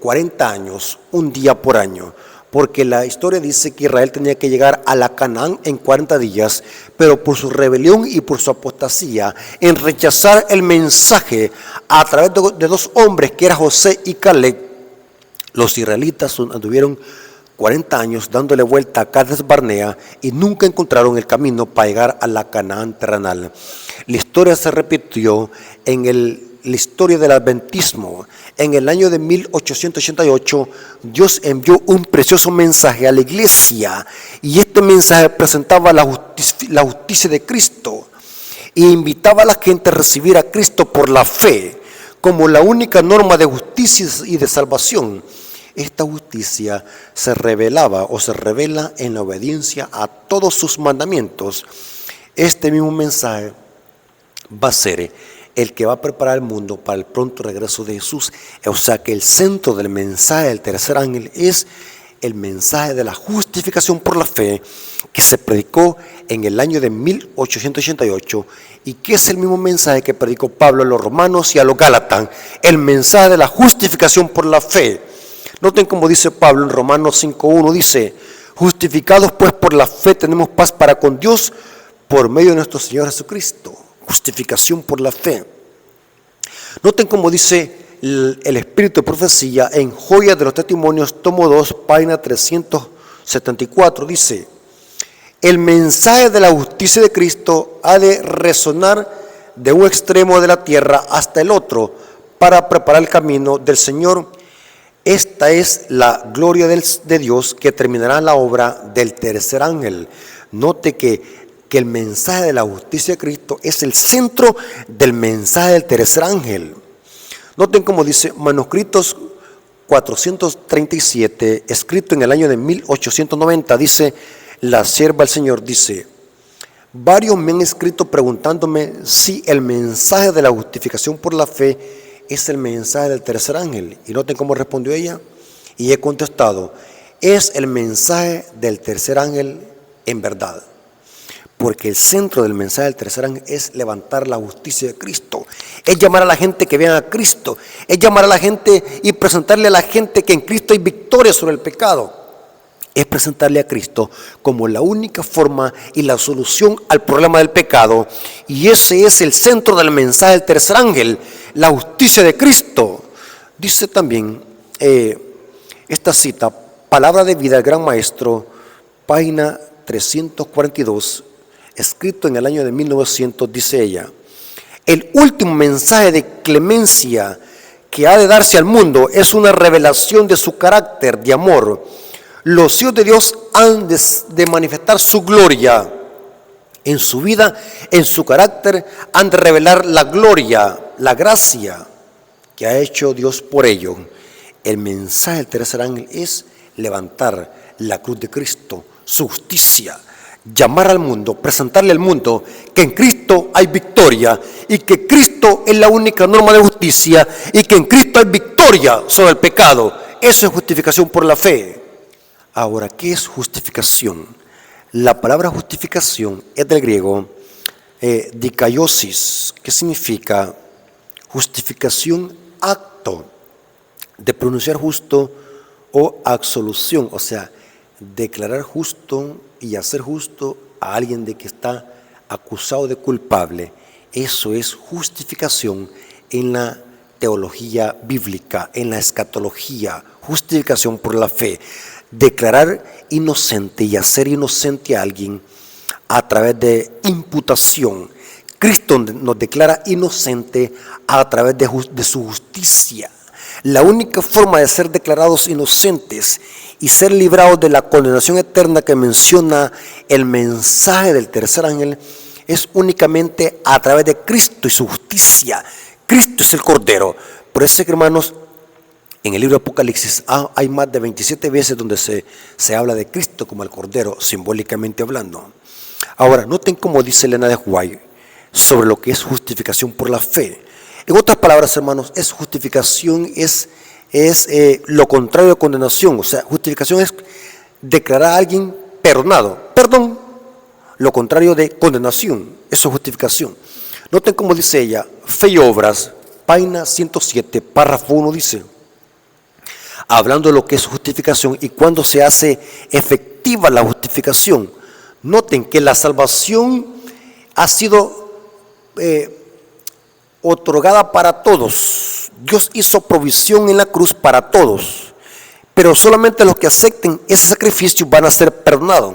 40 años, un día por año. Porque la historia dice que Israel tenía que llegar a la Canaán en 40 días, pero por su rebelión y por su apostasía, en rechazar el mensaje a través de 2 hombres, que eran José y Caleb, los israelitas anduvieron 40 años dándole vuelta a Cades Barnea y nunca encontraron el camino para llegar a la Canaán terrenal. La historia se repitió en la historia del adventismo. En el año de 1888, Dios envió un precioso mensaje a la iglesia y este mensaje presentaba la justicia de Cristo e invitaba a la gente a recibir a Cristo por la fe como la única norma de justicia y de salvación. Esta justicia se revelaba o se revela en la obediencia a todos sus mandamientos. Este mismo mensaje va a ser el que va a preparar el mundo para el pronto regreso de Jesús. O sea que el centro del mensaje del tercer ángel es el mensaje de la justificación por la fe que se predicó en el año de 1888 y que es el mismo mensaje que predicó Pablo a los romanos y a los gálatas, el mensaje de la justificación por la fe. Noten como dice Pablo en Romanos 5:1, dice: justificados pues por la fe tenemos paz para con Dios por medio de nuestro Señor Jesucristo. Justificación por la fe. Noten como dice el Espíritu de Profecía en Joyas de los Testimonios, tomo 2, página 374, dice: el mensaje de la justicia de Cristo ha de resonar de un extremo de la tierra hasta el otro para preparar el camino del Señor. Esta es la gloria de Dios que terminará la obra del tercer ángel. Note que el mensaje de la justicia de Cristo es el centro del mensaje del tercer ángel. Noten como dice manuscritos 437, escrito en el año de 1890, dice la sierva del Señor, dice: varios me han escrito preguntándome si el mensaje de la justificación por la fe es el mensaje del tercer ángel. Y noten cómo respondió ella. Y he contestado: es el mensaje del tercer ángel en verdad. Porque el centro del mensaje del tercer ángel es levantar la justicia de Cristo. Es llamar a la gente que vean a Cristo. Es llamar a la gente y presentarle a la gente que en Cristo hay victoria sobre el pecado. Es presentarle a Cristo como la única forma y la solución al problema del pecado. Y ese es el centro del mensaje del tercer ángel, la justicia de Cristo. Dice también esta cita, Palabra de Vida del Gran Maestro, página 342, escrito en el año de 1900, dice ella: el último mensaje de clemencia que ha de darse al mundo es una revelación de su carácter de amor. Los hijos de Dios han de manifestar su gloria en su vida, en su carácter, han de revelar la gloria, la gracia que ha hecho Dios por ellos. El mensaje del tercer ángel es levantar la cruz de Cristo, su justicia, llamar al mundo, presentarle al mundo que en Cristo hay victoria y que Cristo es la única norma de justicia y que en Cristo hay victoria sobre el pecado. Eso es justificación por la fe. Ahora, ¿qué es justificación? La palabra justificación es del griego dikaiosis, que significa justificación, acto de pronunciar justo o absolución, o sea, declarar justo y hacer justo a alguien de que está acusado de culpable. Eso es justificación en la teología bíblica, en la escatología, justificación por la fe. Declarar inocente y hacer inocente a alguien a través de imputación. Cristo nos declara inocente a través de su justicia. La única forma de ser declarados inocentes y ser librados de la condenación eterna que menciona el mensaje del tercer ángel es únicamente a través de Cristo y su justicia. Cristo es el Cordero. Por eso, hermanos, en el libro de Apocalipsis hay más de 27 veces donde se habla de Cristo como el Cordero, simbólicamente hablando. Ahora, noten cómo dice Elena de White sobre lo que es justificación por la fe. En otras palabras, hermanos, justificación es lo contrario de condenación. O sea, justificación es declarar a alguien perdonado. Perdón, lo contrario de condenación. Eso es justificación. Noten cómo dice ella, Fe y Obras, página 107, párrafo 1, dice, hablando de lo que es justificación y cuándo se hace efectiva la justificación. Noten que la salvación ha sido otorgada para todos. Dios hizo provisión en la cruz para todos, pero solamente los que acepten ese sacrificio van a ser perdonados.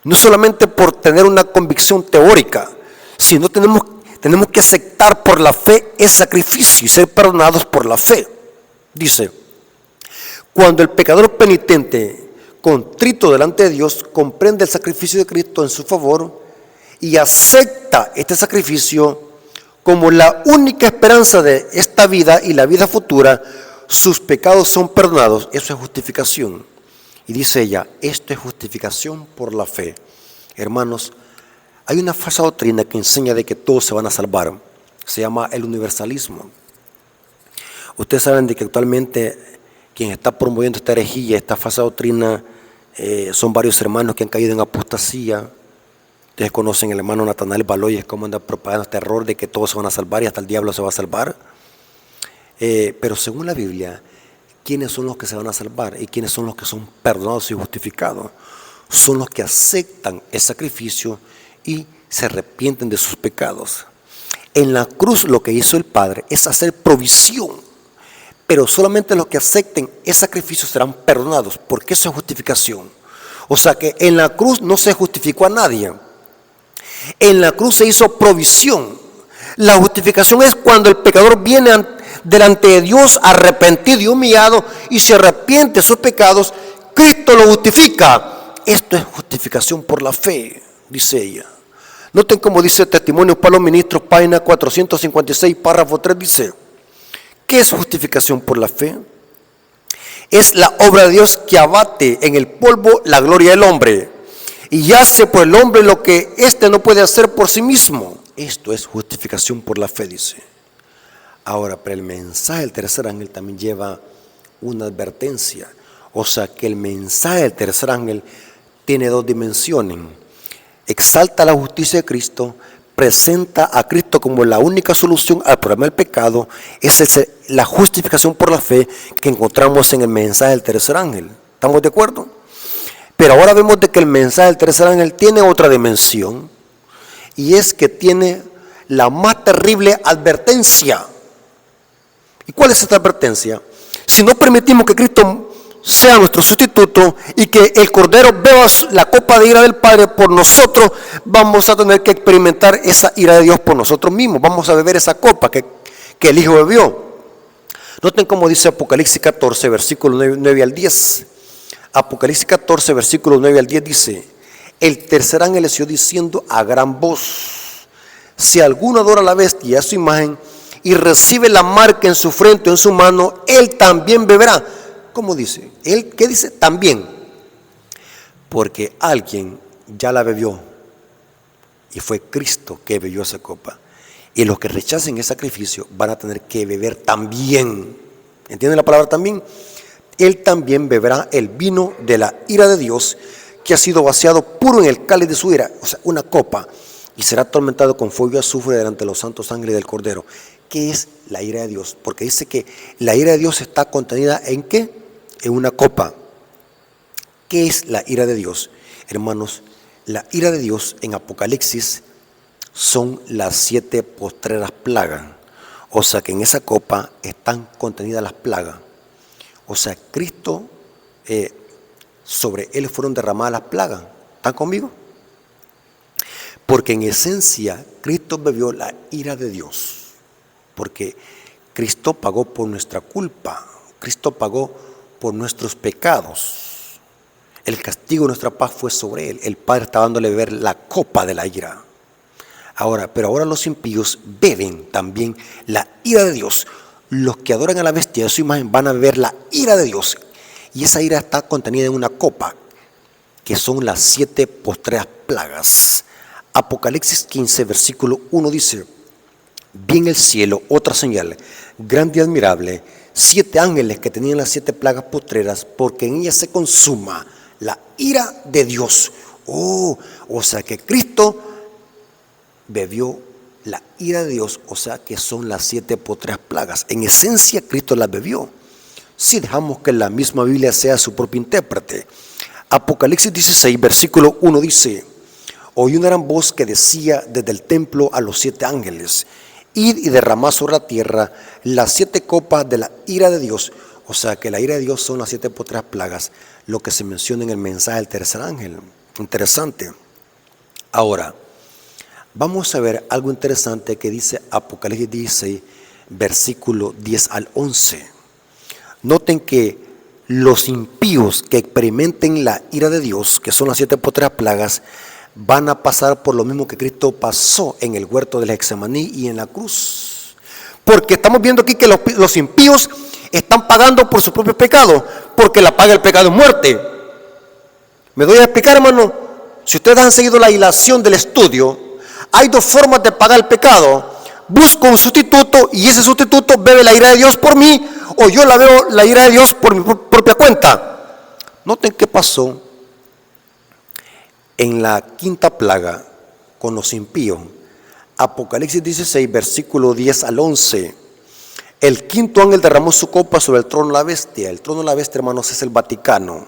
No solamente por tener una convicción teórica, sino tenemos que aceptar por la fe ese sacrificio y ser perdonados por la fe. Dice, cuando el pecador penitente, contrito delante de Dios, comprende el sacrificio de Cristo en su favor y acepta este sacrificio como la única esperanza de esta vida y la vida futura, sus pecados son perdonados. Eso es justificación. Y dice ella, esto es justificación por la fe. Hermanos, hay una falsa doctrina que enseña de que todos se van a salvar. Se llama el universalismo. Ustedes saben de que actualmente quien está promoviendo esta herejía, esta falsa doctrina, son varios hermanos que han caído en apostasía. Ustedes conocen al hermano Natanael Baloyes, cómo anda propagando este error de que todos se van a salvar y hasta el diablo se va a salvar. Pero según la Biblia, ¿quiénes son los que se van a salvar y quiénes son los que son perdonados y justificados? Son los que aceptan el sacrificio y se arrepienten de sus pecados. En la cruz lo que hizo el Padre es hacer provisión, pero solamente los que acepten ese sacrificio serán perdonados, porque eso es justificación. O sea que en la cruz no se justificó a nadie. En la cruz se hizo provisión. La justificación es cuando el pecador viene delante de Dios arrepentido y humillado y se arrepiente de sus pecados. Cristo lo justifica. Esto es justificación por la fe, dice ella. Noten cómo dice Testimonios para los Ministros, página 456, párrafo 3, dice, ¿qué es justificación por la fe? Es la obra de Dios que abate en el polvo la gloria del hombre y hace por el hombre lo que éste no puede hacer por sí mismo. Esto es justificación por la fe, dice. Ahora, pero el mensaje del tercer ángel también lleva una advertencia. O sea, que el mensaje del tercer ángel tiene dos dimensiones. Exalta la justicia de Cristo, presenta a Cristo como la única solución al problema del pecado. Esa es la justificación por la fe que encontramos en el mensaje del tercer ángel. ¿Estamos de acuerdo? Pero ahora vemos de que el mensaje del tercer ángel tiene otra dimensión, y es que tiene la más terrible advertencia. ¿Y cuál es esta advertencia? Si no permitimos que Cristo sea nuestro sustituto y que el Cordero beba la copa de ira del Padre por nosotros, vamos a tener que experimentar esa ira de Dios por nosotros mismos. Vamos a beber esa copa que el Hijo bebió. Noten cómo dice Apocalipsis 14, versículos 9 al 10. Apocalipsis 14, versículos 9 al 10 dice, el tercer ángel le siguió diciendo a gran voz, si alguno adora a la bestia y a su imagen y recibe la marca en su frente o en su mano, él también beberá. ¿Cómo dice? ¿Él qué dice? También. Porque alguien ya la bebió y fue Cristo que bebió esa copa. Y los que rechacen el sacrificio van a tener que beber también. ¿Entienden la palabra también? Él también beberá el vino de la ira de Dios, que ha sido vaciado puro en el cáliz de su ira, o sea, una copa, y será atormentado con fuego y azufre delante de los santos ángeles del Cordero. ¿Qué es la ira de Dios? Porque dice que la ira de Dios está contenida ¿en qué? En una copa. ¿Qué es la ira de Dios? Hermanos, la ira de Dios en Apocalipsis son las 7 postreras plagas. O sea que en esa copa están contenidas las plagas. O sea, Cristo, sobre Él fueron derramadas las plagas. ¿Están conmigo? Porque en esencia Cristo bebió la ira de Dios. Porque Cristo pagó por nuestra culpa. Cristo pagó por nuestros pecados. El castigo de nuestra paz fue sobre Él. El Padre está dándole a beber la copa de la ira. Pero ahora los impíos beben también la ira de Dios. Los que adoran a la bestia de su imagen van a beber la ira de Dios. Y esa ira está contenida en una copa, que son las 7 postreras plagas. Apocalipsis 15, versículo 1 dice: vi en el cielo otra señal, grande y admirable, 7 ángeles que tenían las 7 plagas postreras, porque en ellas se consuma la ira de Dios. O sea que Cristo bebió la ira de Dios, o sea que son las 7 postreras plagas. En esencia Cristo las bebió. Si dejamos que la misma Biblia sea su propio intérprete. Apocalipsis 16, versículo 1 dice: oí una gran voz que decía desde el templo a los 7 ángeles: id y derramad sobre la tierra las 7 copas de la ira de Dios. O sea que la ira de Dios son las 7 postreras plagas, lo que se menciona en el mensaje del tercer ángel. Interesante. Ahora, vamos a ver algo interesante que dice Apocalipsis 16, versículo 10 al 11. Noten que los impíos que experimenten la ira de Dios, que son las 7 postreras plagas, van a pasar por lo mismo que Cristo pasó en el huerto del Getsemaní y en la cruz. Porque estamos viendo aquí que los impíos están pagando por su propio pecado, porque la paga el pecado es muerte. ¿Me doy a explicar, hermano? Si ustedes han seguido la hilación del estudio, hay 2 formas de pagar el pecado. Busco un sustituto y ese sustituto bebe la ira de Dios por mí, o yo la veo la ira de Dios por mi propia cuenta. Noten qué pasó en la 5ª plaga con los impíos. Apocalipsis 16, versículo 10 al 11. El 5º ángel derramó su copa sobre el trono de la bestia. El trono de la bestia, hermanos, es el Vaticano.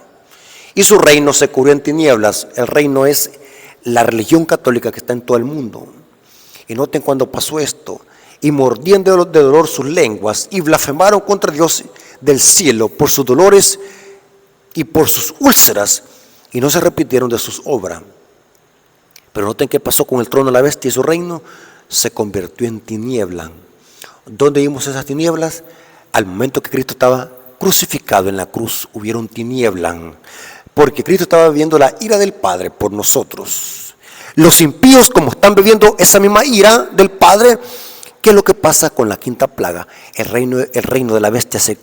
Y su reino se cubrió en tinieblas. El reino es la religión católica que está en todo el mundo. Y noten cuando pasó esto: y mordían de dolor sus lenguas y blasfemaron contra Dios del cielo por sus dolores y por sus úlceras, y no se arrepintieron de sus obras. Pero noten qué pasó con el trono de la bestia y su reino: se convirtió en tiniebla. ¿Dónde vimos esas tinieblas? Al momento que Cristo estaba crucificado en la cruz, hubieron tinieblas, porque Cristo estaba bebiendo la ira del Padre por nosotros. Los impíos, como están bebiendo esa misma ira del Padre, ¿qué es lo que pasa con la 5ª plaga? El reino de la bestia se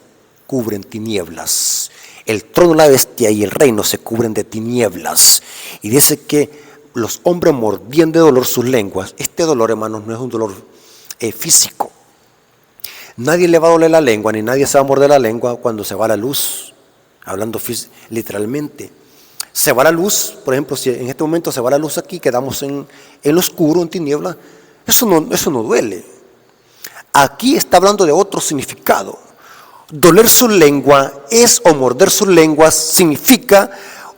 cubre en tinieblas. El trono de la bestia y el reino se cubren de tinieblas. Y dice que los hombres mordían de dolor sus lenguas. Este dolor, hermanos, no es un dolor físico. Nadie le va a doler la lengua, ni nadie se va a morder la lengua cuando se va la luz. Hablando literalmente. Se va la luz, por ejemplo, si en este momento se va la luz aquí, quedamos en lo oscuro, en tinieblas, eso no duele. Aquí está hablando de otro significado. Doler su lengua o morder sus lenguas significa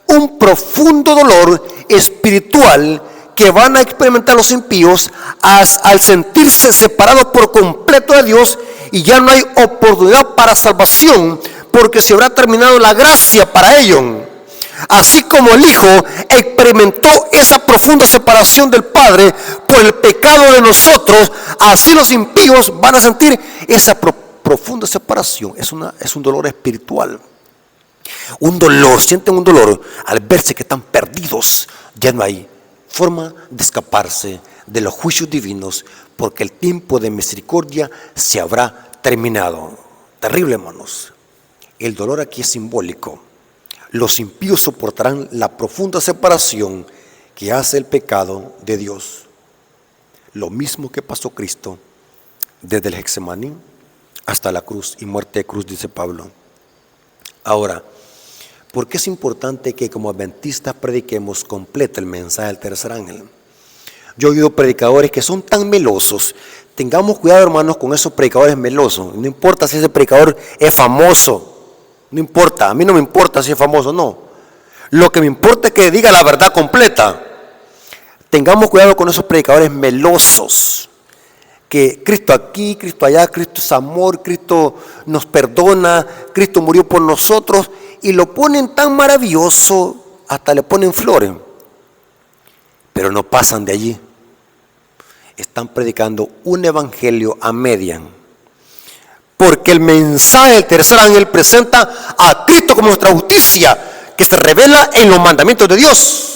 un profundo dolor espiritual que van a experimentar los impíos al sentirse separados por completo de Dios, y ya no hay oportunidad para salvación, porque se habrá terminado la gracia para ellos. Así como el Hijo experimentó esa profunda separación del Padre por el pecado de nosotros, así los impíos van a sentir esa profunda separación. Es un dolor espiritual. Sienten un dolor al verse que están perdidos. Ya no hay forma de escaparse de los juicios divinos, porque el tiempo de misericordia se habrá terminado. Terrible, hermanos. El dolor aquí es simbólico. Los impíos soportarán la profunda separación que hace el pecado de Dios. Lo mismo que pasó Cristo desde el Getsemaní hasta la cruz y muerte de cruz, dice Pablo. Ahora, ¿por qué es importante que como adventistas prediquemos completo el mensaje del tercer ángel? Yo he oído predicadores que son tan melosos. Tengamos cuidado, hermanos, con esos predicadores melosos. No importa si ese predicador es famoso. No importa, a mí no me importa si es famoso o no. Lo que me importa es que diga la verdad completa. Tengamos cuidado con esos predicadores melosos, que Cristo aquí, Cristo allá, Cristo es amor, Cristo nos perdona, Cristo murió por nosotros, y lo ponen tan maravilloso, hasta le ponen flores, pero no pasan de allí. Están predicando un evangelio a media, porque el mensaje del tercer ángel presenta a Cristo como nuestra justicia, que se revela en los mandamientos de Dios.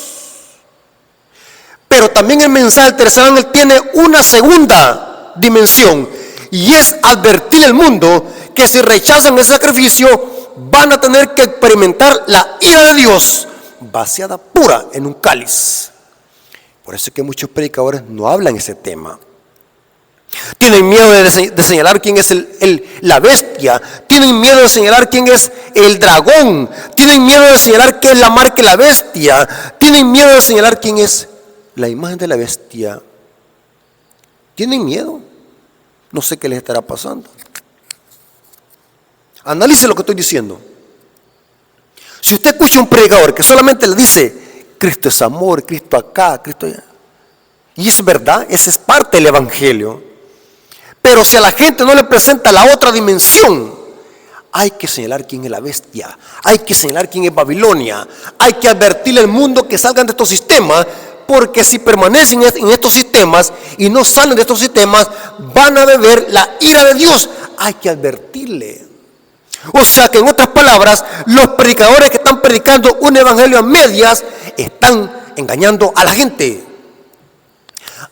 Pero también el mensaje del tercer ángel tiene una segunda dimensión, y es advertir al mundo que si rechazan ese sacrificio van a tener que experimentar la ira de Dios vaciada pura en un cáliz. Por eso es que muchos predicadores no hablan ese tema. Tienen miedo de señalar quién es la bestia. Tienen miedo de señalar quién es el dragón. Tienen miedo de señalar qué es la marca de la bestia. Tienen miedo de señalar quién es la imagen de la bestia. Tienen miedo. No sé qué les estará pasando. Analice lo que estoy diciendo. Si usted escucha un predicador que solamente le dice Cristo es amor, Cristo acá, Cristo allá, y es verdad, esa es parte del evangelio, pero si a la gente no le presenta la otra dimensión, hay que señalar quién es la bestia, hay que señalar quién es Babilonia, hay que advertirle al mundo que salgan de estos sistemas, porque si permanecen en estos sistemas y no salen de estos sistemas, van a beber la ira de Dios. Hay que advertirle. O sea que en otras palabras, los predicadores que están predicando un evangelio a medias están engañando a la gente.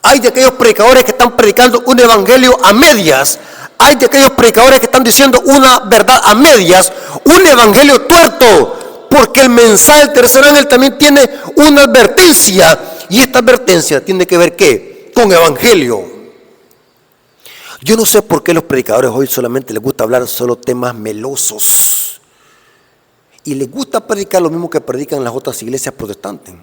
Hay de aquellos predicadores que están predicando un evangelio a medias. Hay de aquellos predicadores que están diciendo una verdad a medias, un evangelio tuerto, porque el mensaje del tercer ángel también tiene una advertencia, y esta advertencia tiene que ver ¿qué? Con evangelio. Yo no sé por qué los predicadores hoy solamente les gusta hablar solo temas melosos, y les gusta predicar lo mismo que predican en las otras iglesias protestantes.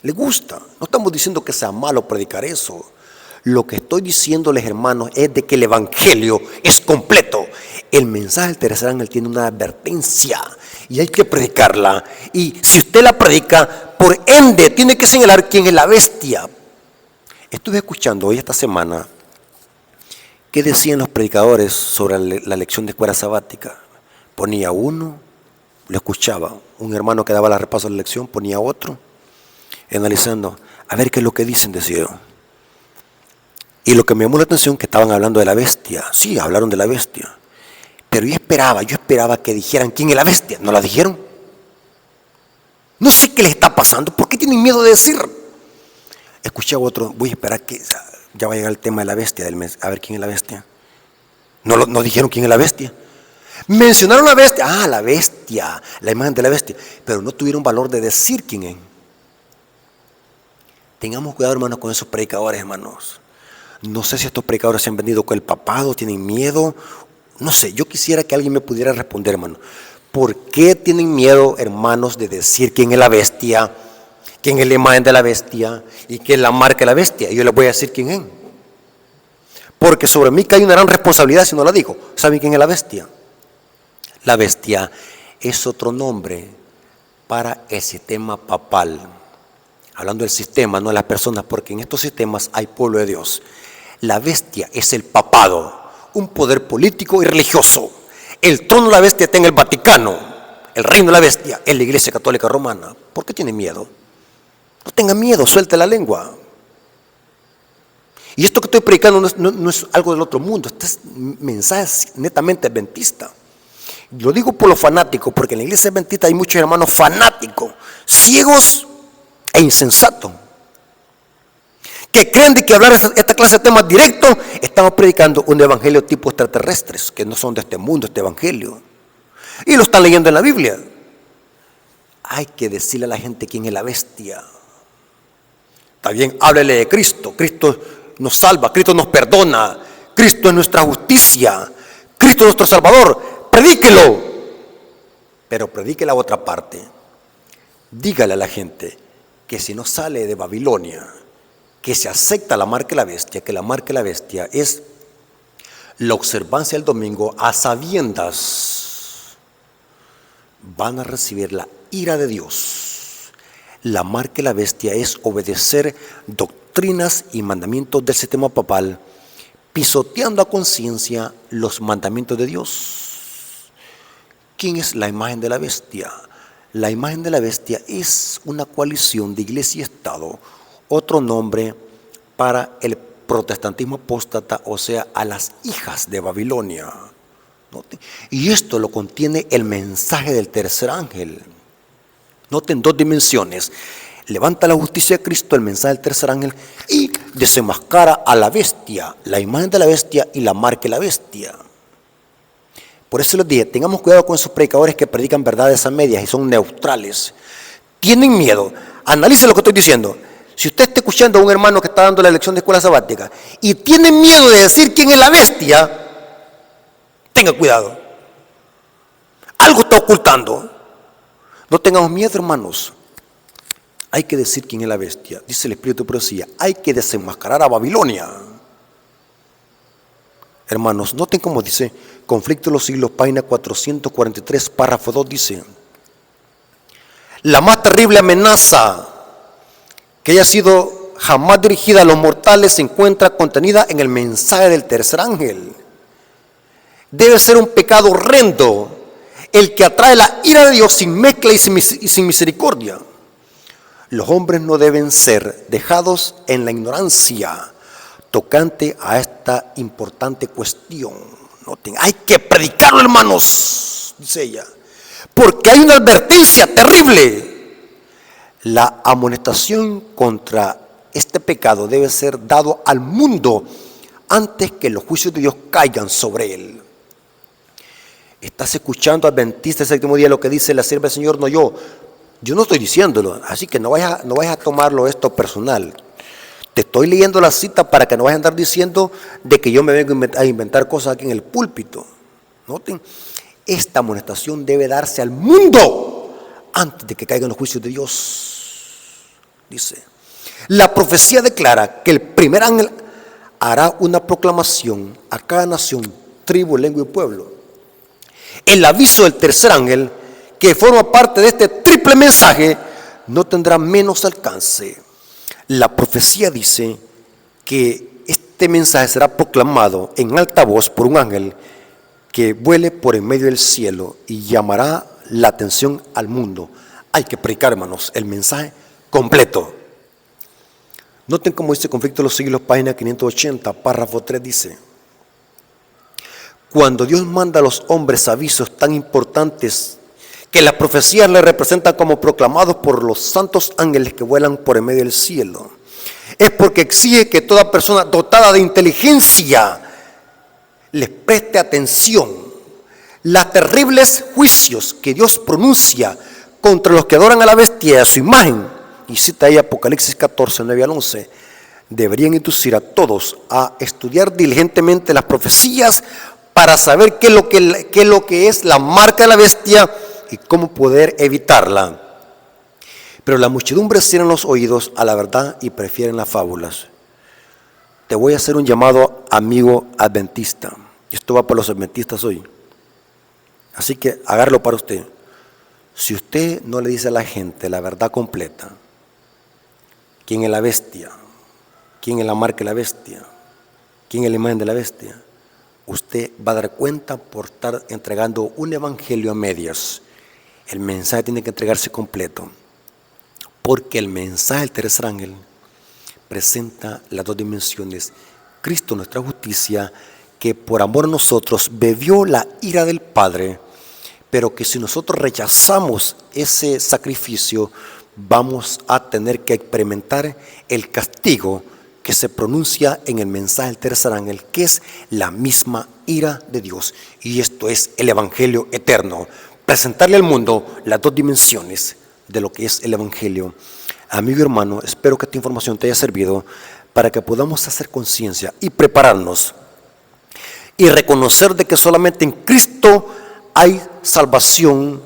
Les gusta. No estamos diciendo que sea malo predicar eso. Lo que estoy diciéndoles, hermanos, es de que el evangelio es completo. El mensaje del tercer ángel tiene una advertencia y hay que predicarla. Y si usted la predica, por ende tiene que señalar quién es la bestia. Estuve escuchando hoy esta semana qué decían los predicadores sobre la lección de escuela sabática. Ponía uno, lo escuchaba, un hermano que daba la repaso de la lección, ponía otro, analizando, a ver qué es lo que dicen, decía yo. Y lo que me llamó la atención, que estaban hablando de la bestia. Sí, hablaron de la bestia. Pero yo esperaba que dijeran quién es la bestia. ¿No la dijeron? No sé qué les está pasando. ¿Por qué tienen miedo de decir? Escuché a otro, voy a esperar que ya va a llegar el tema de la bestia del mes. A ver quién es la bestia. No dijeron quién es la bestia. Mencionaron la bestia. Ah, la bestia, la imagen de la bestia. Pero no tuvieron valor de decir quién es. Tengamos cuidado, hermanos, con esos predicadores, hermanos. No sé si estos predicadores se han vendido con el papado, tienen miedo. No sé, yo quisiera que alguien me pudiera responder, hermano. ¿Por qué tienen miedo, hermanos, de decir quién es la bestia, quién es la imagen de la bestia y quién es la marca de la bestia? Y yo les voy a decir quién es. Porque sobre mí cae una gran responsabilidad si no la digo. ¿Saben quién es la bestia? La bestia es otro nombre para el sistema papal. Hablando del sistema, no de las personas, porque en estos sistemas hay pueblo de Dios. La bestia es el papado, un poder político y religioso. El trono de la bestia está en el Vaticano. El reino de la bestia es la Iglesia Católica Romana. ¿Por qué tiene miedo? No tenga miedo, suelte la lengua. Y esto que estoy predicando no es algo del otro mundo. Este es mensaje netamente adventista. Lo digo por los fanáticos, porque en la iglesia adventista hay muchos hermanos fanáticos, ciegos e insensatos, que creen de que hablar esta clase de temas directos, estamos predicando un evangelio tipo extraterrestres, que no son de este mundo, este evangelio. Y lo están leyendo en la Biblia. Hay que decirle a la gente quién es la bestia. Está bien, háblele de Cristo. Cristo nos salva, Cristo nos perdona, Cristo es nuestra justicia, Cristo es nuestro Salvador. Predíquelo. Pero predique la otra parte. Dígale a la gente que si no sale de Babilonia, que se acepta la marca de la bestia, que la marca de la bestia es la observancia del domingo a sabiendas, van a recibir la ira de Dios, La marca de la bestia es obedecer doctrinas y mandamientos del sistema papal, pisoteando a conciencia los mandamientos de Dios. ¿Quién es la imagen de la bestia? La imagen de la bestia es una coalición de iglesia y Estado, otro nombre para el protestantismo apóstata, o sea, a las hijas de Babilonia. Noten. Y esto lo contiene el mensaje del tercer ángel. Noten dos dimensiones. Levanta la justicia de Cristo, el mensaje del tercer ángel, y desenmascara a la bestia, la imagen de la bestia y la marca de la bestia. Por eso les dije, tengamos cuidado con esos predicadores que predican verdades a medias y son neutrales. Tienen miedo. Analice lo que estoy diciendo. Si usted está escuchando a un hermano que está dando la lección de escuela sabática y tiene miedo de decir quién es la bestia, tenga cuidado. Algo está ocultando. No tengamos miedo, hermanos. Hay que decir quién es la bestia. Dice el Espíritu de Profecía, hay que desenmascarar a Babilonia. Hermanos, noten cómo dice Conflicto de los Siglos, página 443, párrafo 2, dice: la más terrible amenaza que haya sido jamás dirigida a los mortales se encuentra contenida en el mensaje del tercer ángel. Debe ser un pecado horrendo el que atrae la ira de Dios sin mezcla y sin misericordia. Los hombres no deben ser dejados en la ignorancia tocante a esta importante cuestión. Noten, hay que predicarlo, hermanos, dice ella, porque hay una advertencia terrible. La amonestación contra este pecado debe ser dado al mundo antes que los juicios de Dios caigan sobre él. ¿Estás escuchando, adventista del séptimo día, lo que dice la sierva del Señor? No, yo no estoy diciéndolo, así que no vayas a tomarlo esto personal. Te estoy leyendo la cita para que no vayas a andar diciendo de que yo me vengo a inventar cosas aquí en el púlpito. Noten, esta amonestación debe darse al mundo antes de que caigan los juicios de Dios. Dice, la profecía declara que el primer ángel hará una proclamación a cada nación, tribu, lengua y pueblo. El aviso del tercer ángel, que forma parte de este triple mensaje, no tendrá menos alcance. La profecía dice que este mensaje será proclamado en alta voz por un ángel que vuele por en medio del cielo y llamará la atención al mundo. Hay que predicar, hermanos, el mensaje completo. Noten cómo dice Conflicto de los Siglos, página 580, párrafo 3, dice: cuando Dios manda a los hombres avisos tan importantes que las profecías le representan como proclamados por los santos ángeles que vuelan por en medio del cielo, es porque exige que toda persona dotada de inteligencia les preste atención. Los terribles juicios que Dios pronuncia contra los que adoran a la bestia y a su imagen, y cita ahí Apocalipsis 14, 9 al 11, deberían inducir a todos a estudiar diligentemente las profecías para saber qué es lo que es la marca de la bestia y cómo poder evitarla. Pero la muchedumbre cierran los oídos a la verdad y prefieren las fábulas. Te voy a hacer un llamado, amigo adventista. Esto va para los adventistas hoy. Así que agárralo para usted. Si usted no le dice a la gente la verdad completa, quién es la bestia, quién es la marca de la bestia, quién es la imagen de la bestia, usted va a dar cuenta por estar entregando un evangelio a medias. El mensaje tiene que entregarse completo, porque el mensaje del tercer ángel presenta las dos dimensiones. Cristo, nuestra justicia, que por amor a nosotros bebió la ira del Padre, pero que si nosotros rechazamos ese sacrificio, vamos a tener que experimentar el castigo que se pronuncia en el mensaje del tercer ángel, que es la misma ira de Dios. Y esto es el evangelio eterno. Presentarle al mundo las dos dimensiones de lo que es el evangelio. Amigo y hermano, espero que esta información te haya servido para que podamos hacer conciencia y prepararnos y reconocer de que solamente en Cristo hay salvación,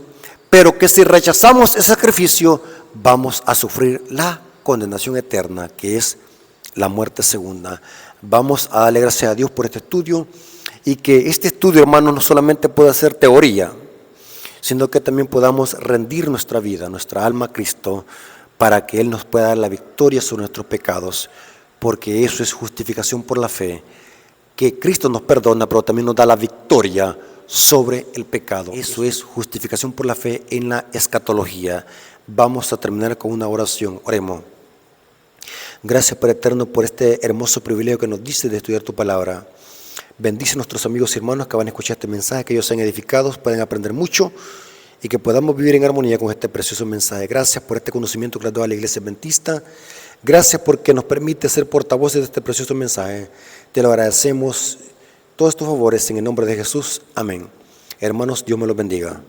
pero que si rechazamos ese sacrificio vamos a sufrir la condenación eterna, que es la muerte segunda. Vamos a darle gracias a Dios por este estudio, y que este estudio, hermanos, no solamente pueda ser teoría, sino que también podamos rendir nuestra vida, nuestra alma a Cristo, para que Él nos pueda dar la victoria sobre nuestros pecados, porque eso es justificación por la fe, que Cristo nos perdona, pero también nos da la victoria sobre el pecado. Eso es justificación por la fe en la escatología. Vamos a terminar con una oración. Oremos. Gracias, Padre eterno, por este hermoso privilegio que nos dice de estudiar tu palabra. Bendice a nuestros amigos y hermanos que van a escuchar este mensaje, que ellos sean edificados, puedan aprender mucho y que podamos vivir en armonía con este precioso mensaje. Gracias por este conocimiento que le has dado a la Iglesia Adventista. Gracias porque nos permite ser portavoces de este precioso mensaje. Te lo agradecemos todos estos favores en el nombre de Jesús. Amén. Hermanos, Dios me los bendiga.